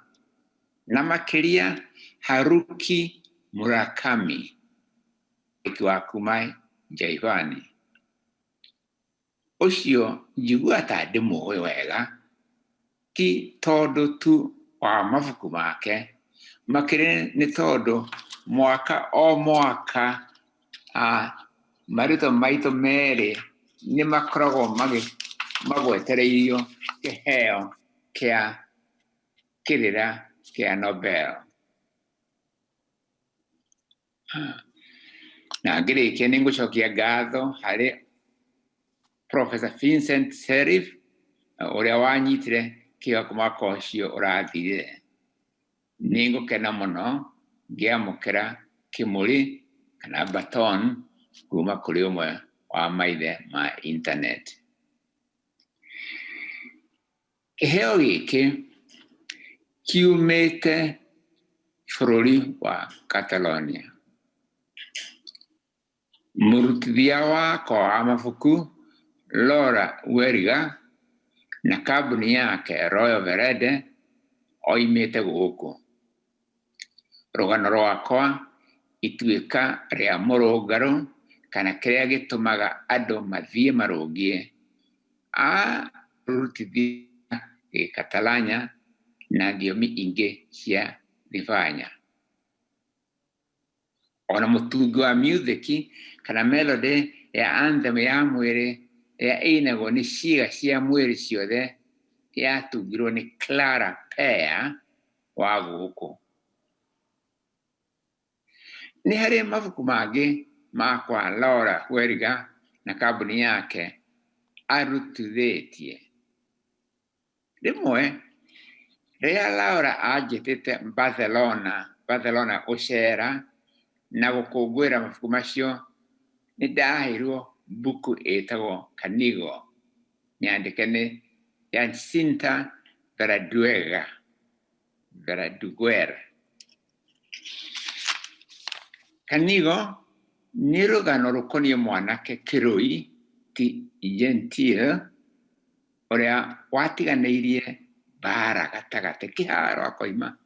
na makĩria Haruki Murakami, wa kuma Jaivani. Ũcio njigua ta ndĩmũĩ wega, ti tondũ tu wa mabuku make, makĩria nĩ tondũ mwaka o mwaka marĩtwa maitũ merĩ nĩ makoragwo magwetereirio kĩheo kĩa kĩrĩra kĩa Nobel. Na ngĩrĩkia nĩ ngũcokia ngatho harĩ Professor Vincent Serif ũrĩa wanyitire kĩheo mwaka ũcio ũrathirire. Nĩ ngũkena mũno ngĩamũkĩra kĩmũrĩ kana baton kuma kũrĩ ũmwe wa maithe ma internet. Kĩheo gĩkĩ kiumĩte bũrũri wa Catalonia. Mũrutithia wakwa wa mabuku Laura Weriga na kambuni yake Royal Verede oimĩte gũkũ. Rũgano rwakwa ituĩka rĩa mũrũngarũ kana kĩrĩa gĩtũmaga andũ mathiĩ marũngie rũrutithia Gĩkatalanya na thiomi ingĩ cia Rifanya. Ona mũtungi wa music kana melody ya anthem ya mwĩrĩ ya ĩinagwo nĩ ciĩga cia mwĩrĩ ciothe yatungirwo nĩ Clara Peer wa gũkũ. Nĩ harĩ mabuku mangĩ makwa Laura Weriga na kambuni yake arutithĩtie. Rĩmwe rĩrĩa Laura anjĩtĩte Barcelona gũcera na gũkũngũĩra mabuku macio, nĩ ndaheirwo buku ĩtagwo Canigo, nyandĩke nĩ Jacinta Verdaguer. Canigo nĩ rũgano rũkoniĩ mwanake kĩrũi ti Gentil ũrĩa watiganĩirie mbara gatagatĩ kĩharo akoima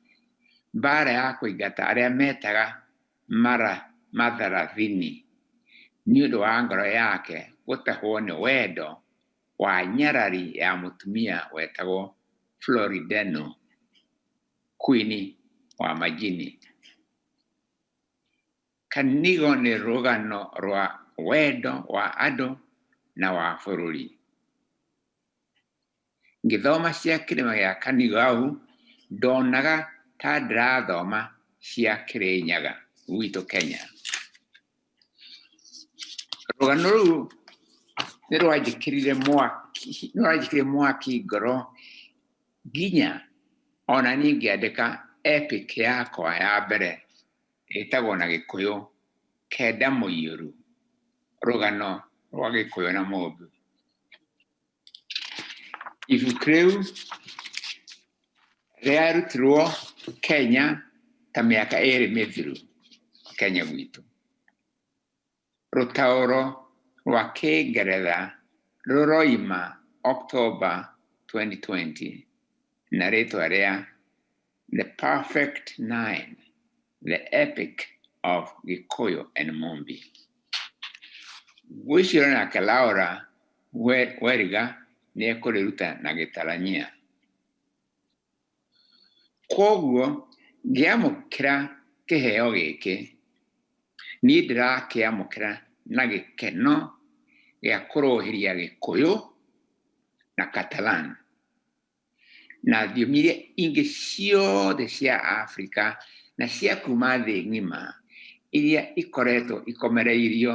mbara ya kũingata arĩa metaga Matharathini nĩ ũndũ wa ngoro yake gũtahwo nĩ wendo wa nyarari ya mũtumia wetagwo Florideno, Queen wa majini. Canigo nĩ rũgano rwa wendo wa andũ na wa bũrũri. Ngĩthoma cia kĩrĩma gĩa Canigo au, ndonaga ta ndĩrathoma cia Kĩrĩnyaga gwitũ Kenya. Rũgano rũu nĩ rwanjĩkĩrire mwaki ngoro nginya ona niĩ ngĩandĩka epic yakwa ya mbere ĩtagwo na Gĩkũyũ Kenda Mũiyũru, rũgano rwa Gĩkũyũ na Mũmbi. Ibuku rĩu rĩarutirwo Kenya ta mĩaka ĩrĩ mĩthiru Kenya gwitũ. Rũtaũro rwa Kĩngeretha rũroima October 2020 na rĩtwa rĩa The Perfect Nine, The Epic of Gĩkũyũ and Mũmbi. Gwĩciria nake Laura Weriga nĩ ekũrĩruta na Gĩtarania. Koguo ngĩamũkĩra kĩheo gĩkĩ, niĩ ndĩrakĩamũkĩra na gĩkeno gĩa kũrũhĩria Gĩkũyũ na Catalan na thiomi iria ingĩ ciothe cia Afrika na cia kuma thĩ ng'ima iria ikoretwo ikomereirio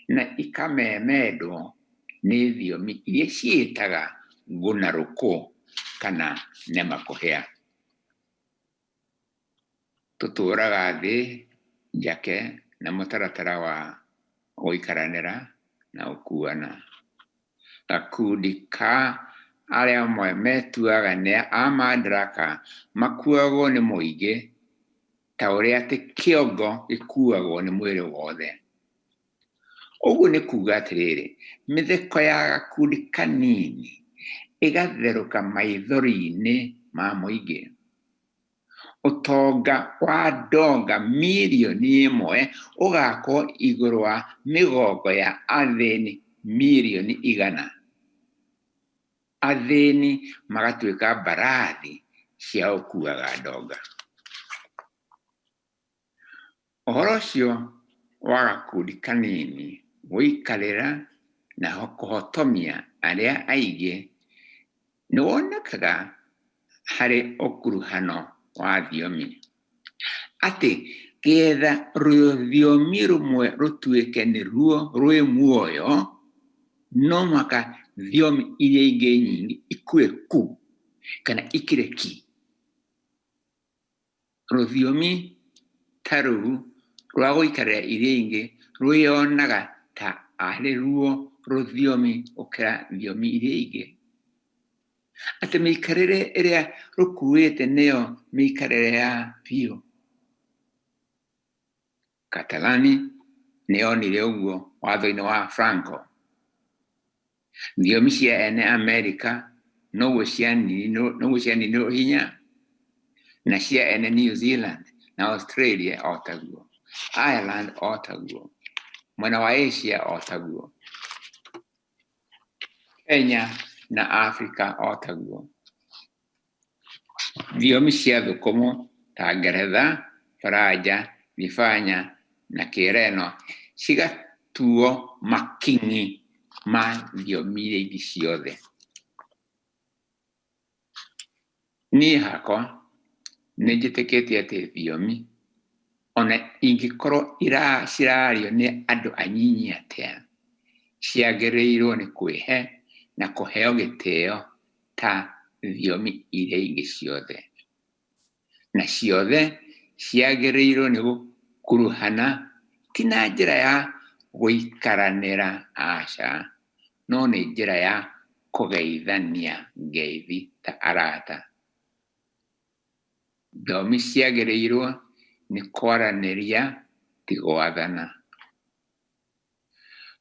na ikamemendwo nĩ thiomi iria ciĩtaga ngũnarũkũ kana nemakũhĩa. Tũtũũraga thĩ njake na mũtaratara wa gũikaranĩra na gũkuana. Gakundi ka arĩa amwe metuaga nĩ a Madaraka makuagwo nĩ mũingĩ ta ũrĩa atĩ kĩongo gĩkuagwo nĩ mwĩrĩ wothe. Ũguo nĩ kuuga atĩrĩrĩ, mĩtheko ya gakundi kanini ĩgatherũka maithori-inĩ ma mũingĩ. Ũtonga wa ndonga mirioni 1 ũgakorwo igũrũ wa mĩgongo ya athĩni mirioni 100. Athĩni magatuĩka mbarathi cia ũkuaga ndonga. Ũhoro ũcio wa gakundi kanini gũikarĩra na kũhotomia arĩa aingĩ nĩ wonekaga harĩ ũkuruhano wa thiomi. Atĩ getha rũthiomi rũmwe rũtuĩke nĩruo rwĩ muoyo, no mũhaka thiomi iria ingĩ nyingĩ ikue ku kana ikire ki. Rũthiomi ta rũu rwa gũikarĩra iria ingĩ rwĩyonaga ta arĩ ruo rũthiomi gũkĩra thiomi iria ingĩ. Atĩ mĩikarĩre ĩrĩa rũkuĩte nĩyo mĩikarĩre ya biũ. Catalani nĩyonire ũguo watho-inĩ wa Franco. Thiomi cia ene Amerika noguo cianinirwo hinya, na cia ene New Zealand na Australia o taguo, Ireland o taguo, mwena wa Asia o taguo, Kenya na Afrika o taguo. Thiomi cia thũkũmo ta Ngeretha, Faraja, Gĩbanya na Kĩreno cigatuo makingi ma thiomi iria ingĩ ciothe. Niĩ hakwa nĩnjĩtĩkĩtie atĩ thiomi ona ingĩkorwo cirario nĩ andũ anyinyi atĩa, ciagĩrĩirwo nĩ kwĩhe na kũheo gĩtĩo ta thiomi iria ingĩ ciothe. Na ciothe ciagĩrĩirwo nĩ gũkuruhana ti na njĩra ya gũikaranĩra aca, no nĩ njĩra ya kũgeithania ngeithi ta arata. Thiomi ciagĩrĩirwo nĩ kwaranĩria ti gwathana.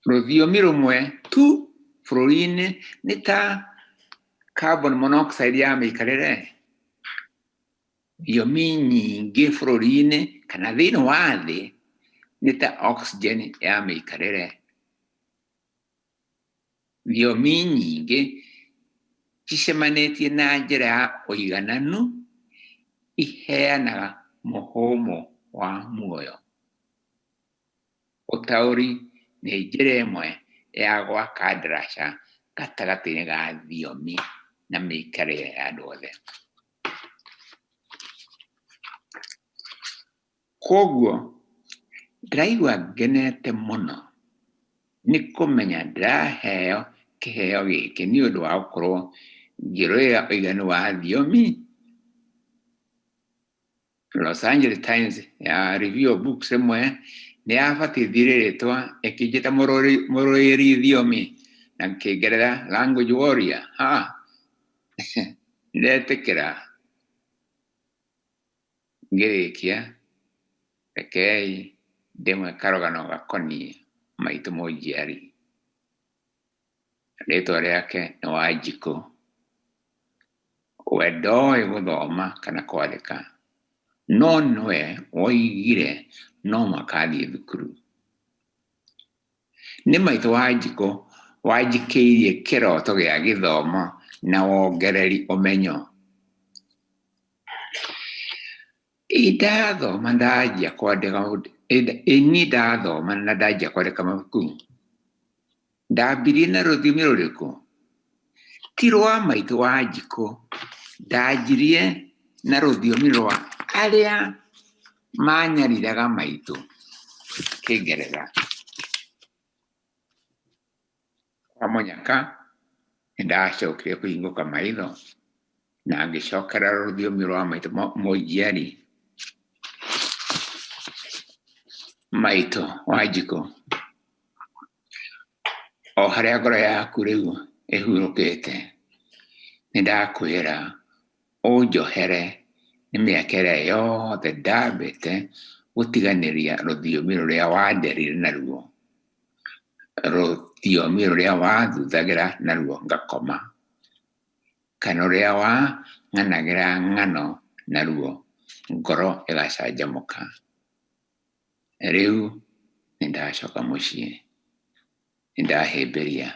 Rũthiomi rũmwe tu bũrũri-inĩ nĩ ta carbon monoxide ya mĩikarĩre. Thiomi nyingĩ bũrũri-inĩ kana thĩinĩ wa thĩ nĩ ta oxygen ya mĩikarĩre. Thiomi nyingĩ cicemanĩtie na njĩra ya ũigananu iheanaga mũhũmũ wa muoyo. Ũtaũri nĩ njĩra ĩmwe ya gwaka ndaraca gatagatĩ ga thiomi na mĩikarĩre ya andũ othe. Koguo ndĩraigua ngenete mũno nĩ kũmenya ndĩraheo kĩheo gĩkĩ nĩ ũndũ wa gũkorwo ngĩrũĩra ũiganu wa thiomi. Los Angeles Times ya review of books ĩmwe nĩ yabatithire rĩtwa ĩkĩnjĩta mũrũĩri thiomi na Kĩngeretha language warrior. Ndetĩkĩra. Ngĩrĩkia rekei ndĩmwe karũgano gakoniĩ maitũ mũnjiari. Rĩtwa rĩake nĩ Wanjikũ. We ndoĩ gũthoma kana kwandĩka, no nĩwe woigire no makathiĩ thukuru. Nĩ maitũ Wanjikũ wanjikĩirie kĩroto gĩa gĩthomo na wongereri ũmenyo. Ndathoma ndanjia kwandĩka ndathoma na ndanjia kwandĩka mabuku. Ndambirie na rũthiomi rũrĩkũ? Ti rwa maitũ Wanjikũ. Ndanjirie na rũthiomi rwa arĩa manyariraga maitũ, Kĩngeretha. Kwa mũnyaka nĩndacokire kũhingũka maitho na ngĩcokera rũthiomi rwa maitũ mũnjiari. Maitũ Wanjikũ, o harĩa ngoro yaku rĩu ĩhurũkĩte, nĩndakwĩra ũnjohere Nimiakera yothe ndambĩte gũtiganĩria rũthiomi rũrĩa wanderire naruo, rũthiomi rũrĩa wathuthagĩra naruo ngakoma, kana rũrĩa wang'anagĩra ng'ano naruo ngoro ĩgacanjamũka. Rĩu nĩndacoka mũciĩ, nĩndahĩmbĩria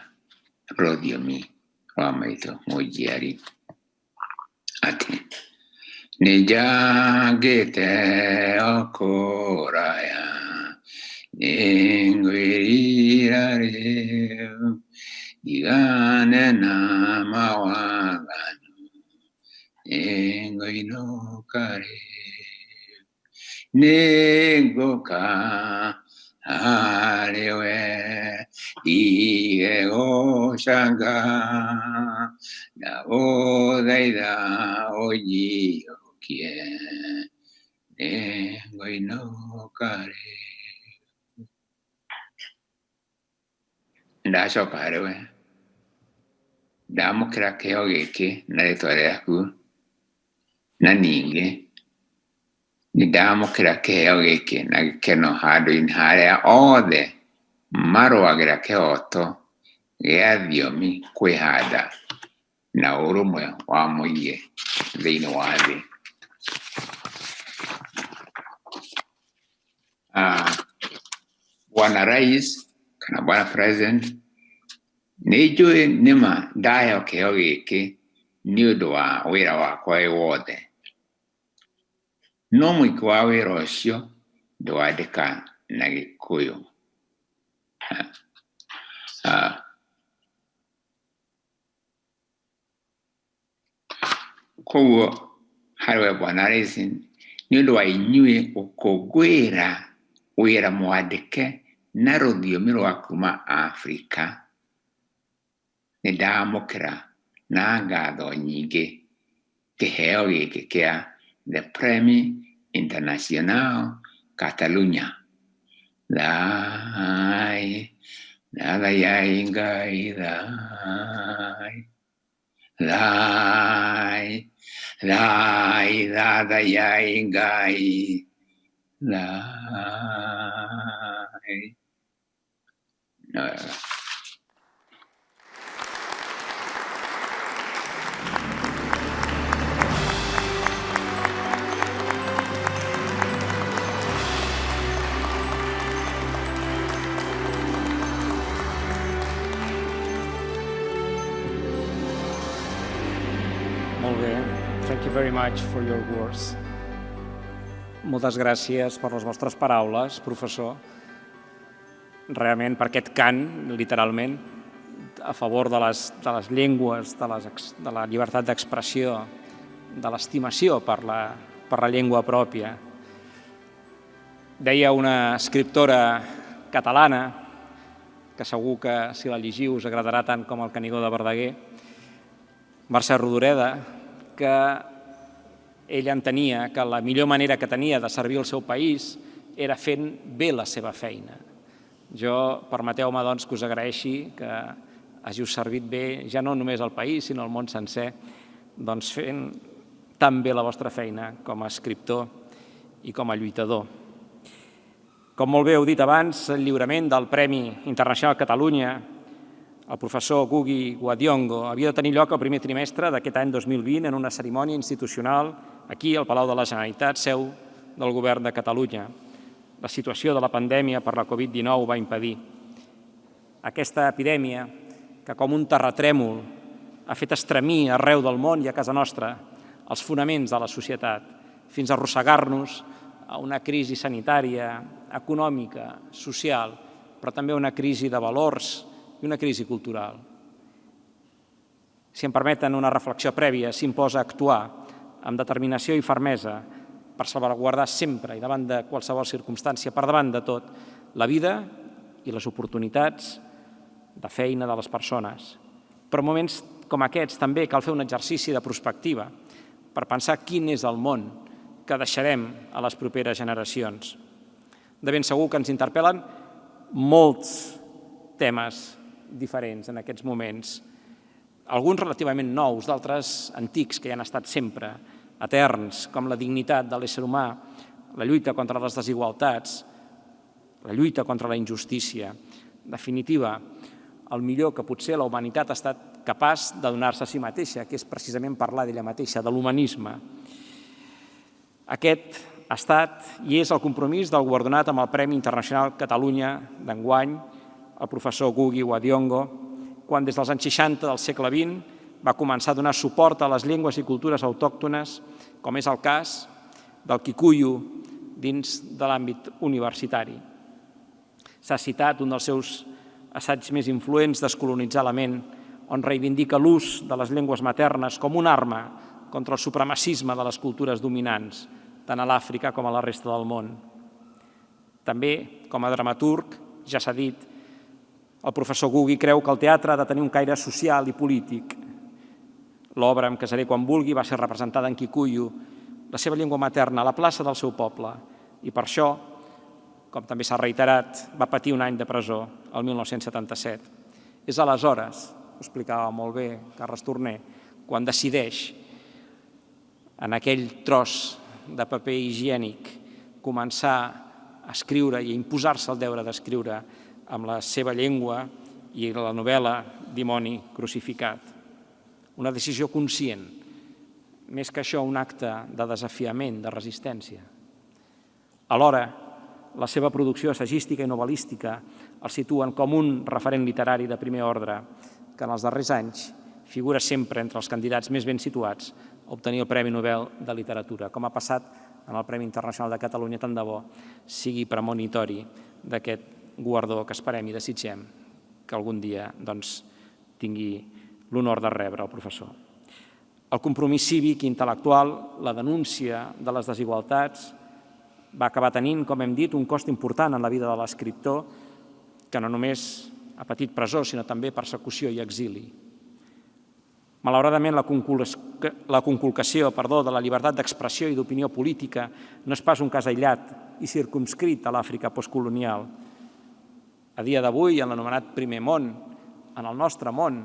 rũthiomi rwa maitũ mũnjiari. Ati nĩnjangĩte o kũraya, nĩngwĩrira rĩu, ndigane na mawaganu, nĩngũinũka rĩu, nĩngũka harĩ we, ndige gũcanga, ndagũthaitha ũnyiũkie, nĩngũinũka rĩu. Ndacoka harĩ we, ndamũkĩra kĩheo gĩkĩ na rĩtwa rĩaku, na ningĩ nĩndamũkĩra kĩheo gĩkĩ na gĩkeno handũ-inĩ harĩa othe marũagĩra kĩhoto gĩa thiomi kwĩhanda na ũrũmwe wa mũingĩ thĩinĩ wa thĩ. Bwana Rais kana Bwana President, nĩnjũĩ nĩma ndaheo kĩheo gĩkĩ nĩ ũndũ wa wĩra wakwa wothe, no mũingĩ wa wĩra ũcio ndwandĩka na Gĩkũyũ. Koguo harĩ we Bwana Rais, nĩ ũndũ wa inyuĩ gũkũngũĩra wĩra mwandĩke na rũthiomi rwa kuma Afrika, nĩndamũkĩra na ngatho nyingĩ kĩheo gĩkĩ kĩa the Premi Internacional Catalunya. Thai, thai ngai thai, thai, thai, thai ngai thai. Molt bé. Thank you very much for your words. Moltes gràcies per les vostres paraules, professor. Realment, per aquest cant, literalment, a favor de les llengües, de la llibertat d'expressió, de l'estimació per la llengua pròpia. Deia una escriptora catalana, que segur que si la llegiu us agradarà tant com el Canigó de Verdaguer, Mercè Rodoreda, que ella entenia que la millor manera que tenia de servir el seu país era fent bé la seva feina. Jo, permeteu-me doncs que us agraeixi que hàgiu servit bé ja no només al país, sinó al món sencer, doncs fent tan bé la vostra feina com a escriptor i com a lluitador. Com molt bé heu dit abans, el lliurament del Premi Internacional Catalunya, el professor Ngugi wa Thiong'o, havia de tenir lloc el primer trimestre d'aquest any 2020 en una cerimònia institucional aquí al Palau de la Generalitat, seu del Govern de Catalunya. La situació de la pandèmia per la Covid-19 ho va impedir. Aquesta epidèmia, que com un terratrèmol ha fet estremir arreu del món i a casa nostra els fonaments de la societat, fins a arrossegar-nos a una crisi sanitària, econòmica, social, però també una crisi de valors i una crisi cultural. Si em permeten una reflexió prèvia, s'imposa actuar amb determinació i fermesa per salvaguardar sempre i davant de qualsevol circumstància, per davant de tot, la vida i les oportunitats de feina de les persones. Però en moments com aquests també cal fer un exercici de prospectiva per pensar quin és el món que deixarem a les properes generacions. De ben segur que ens interpel·len molts temes diferents en aquests moments, alguns relativament nous, d'altres antics que ja han estat sempre eterns com la dignitat de l'ésser humà, la lluita contra les desigualtats, la lluita contra la injustícia. En definitiva, el millor que potser la humanitat ha estat capaç de donar-se a si mateixa, que és precisament parlar d'ella mateixa, de l'humanisme. Aquest ha estat i és el compromís del guardonat amb el Premi Internacional Catalunya d'enguany, el professor Ngugi wa Thiong'o, quan des dels anys 60 del segle XX va començar a donar suport a les llengües i cultures autòctones, com és el cas del Kikuyu dins de l'àmbit universitari. S'ha citat un dels seus assaigs més influents, Descolonitzar la ment, on reivindica l'ús de les llengües maternes com una arma contra el supremacisme de les cultures dominants, tant a l'Àfrica com a la resta del món. També, com a dramaturg, ja s'ha dit, el professor Ngugi creu que el teatre ha de tenir un caire social i polític. L'obra Em casaré quan vulgui va ser representada en Kikuyu, la seva llengua materna, a la plaça del seu poble, i per això, com també s'ha reiterat, va patir un any de presó, el 1977. És aleshores, ho explicava molt bé Carles Torner, quan decideix, en aquell tros de paper higiènic, començar a escriure i a imposar-se el deure d'escriure amb la seva llengua i la novel·la Dimoni crucificat. Una decisió conscient, més que això un acte de desafiament, de resistència. Alhora, la seva producció assagística i novel·lística el situen com un referent literari de primer ordre que en els darrers anys figura sempre entre els candidats més ben situats a obtenir el Premi Nobel de Literatura, com ha passat en el Premi Internacional de Catalunya, tant de bo sigui premonitori d'aquest guardó que esperem i desitgem que algun dia tingui l'honor de rebre el professor. El compromís cívic i intel·lectual, la denúncia de les desigualtats, va acabar tenint, com hem dit, un cost important en la vida de l'escriptor, que no només ha patit presó, sinó també persecució i exili. Malauradament, la conculcació de la llibertat d'expressió i d'opinió política no és pas un cas aïllat i circumscrit a l'Àfrica postcolonial. A dia d'avui, en l'anomenat primer món, en el nostre món,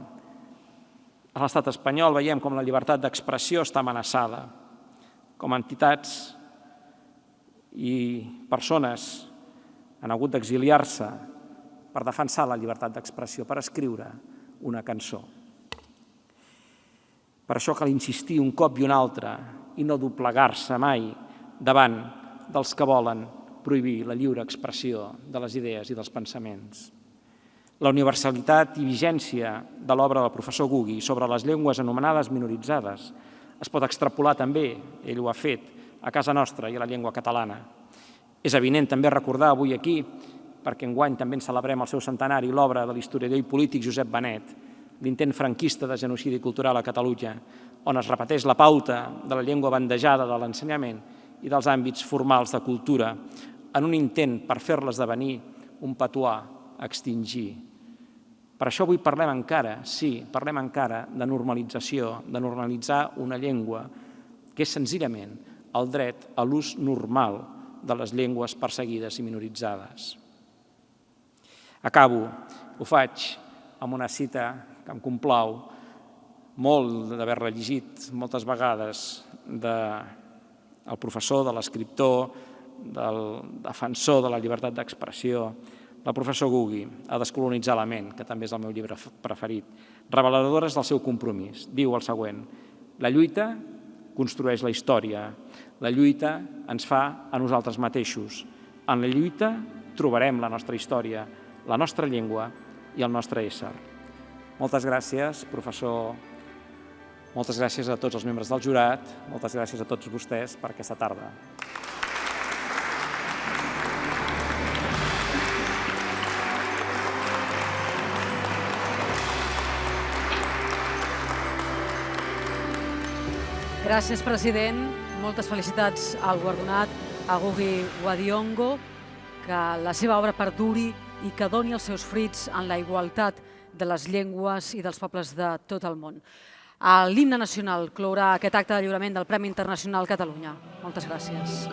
a l'estat espanyol veiem com la llibertat d'expressió està amenaçada, com entitats i persones han hagut d'exiliar-se per defensar la llibertat d'expressió, per escriure una cançó. Per això cal insistir un cop i un altre i no doblegar-se mai davant dels que volen prohibir la lliure expressió de les idees i dels pensaments. La universalitat i vigència de l'obra del professor Ngugi sobre les llengües anomenades minoritzades es pot extrapolar també, ell ho ha fet, a casa nostra i a la llengua catalana. És evident també recordar avui aquí, perquè enguany també en celebrem el seu centenari, l'obra de l'historiador i polític Josep Benet, l'intent franquista de genocidi cultural a Catalunya, on es repeteix la pauta de la llengua bandejada de l'ensenyament i dels àmbits formals de cultura, en un intent per fer-la esdevenir un patuà a extingir. Per això avui parlem encara, sí, parlem encara de normalització, de normalitzar una llengua que és senzillament el dret a l'ús normal de les llengües perseguides i minoritzades. Acabo, ho faig amb una cita que em complau molt d'haver-la llegit moltes vegades del professor, de l'escriptor, del defensor de la llibertat d'expressió, del professor Ngugi, a Descolonitzar la ment, que també és el meu llibre preferit, reveladores del seu compromís. Diu el següent: la lluita construeix la història, la lluita ens fa a nosaltres mateixos. En la lluita trobarem la nostra història, la nostra llengua i el nostre ésser. Moltes gràcies, professor. Moltes gràcies a tots els membres del jurat. Moltes gràcies a tots vostès per aquesta tarda. Gràcies, president. Moltes felicitats al guardonat, a Ngugi wa Thiong'o, que la seva obra perduri i que doni els seus fruits en la igualtat de les llengües i dels pobles de tot el món. L'himne nacional clourà aquest acte de lliurament del Premi Internacional Catalunya. Moltes gràcies.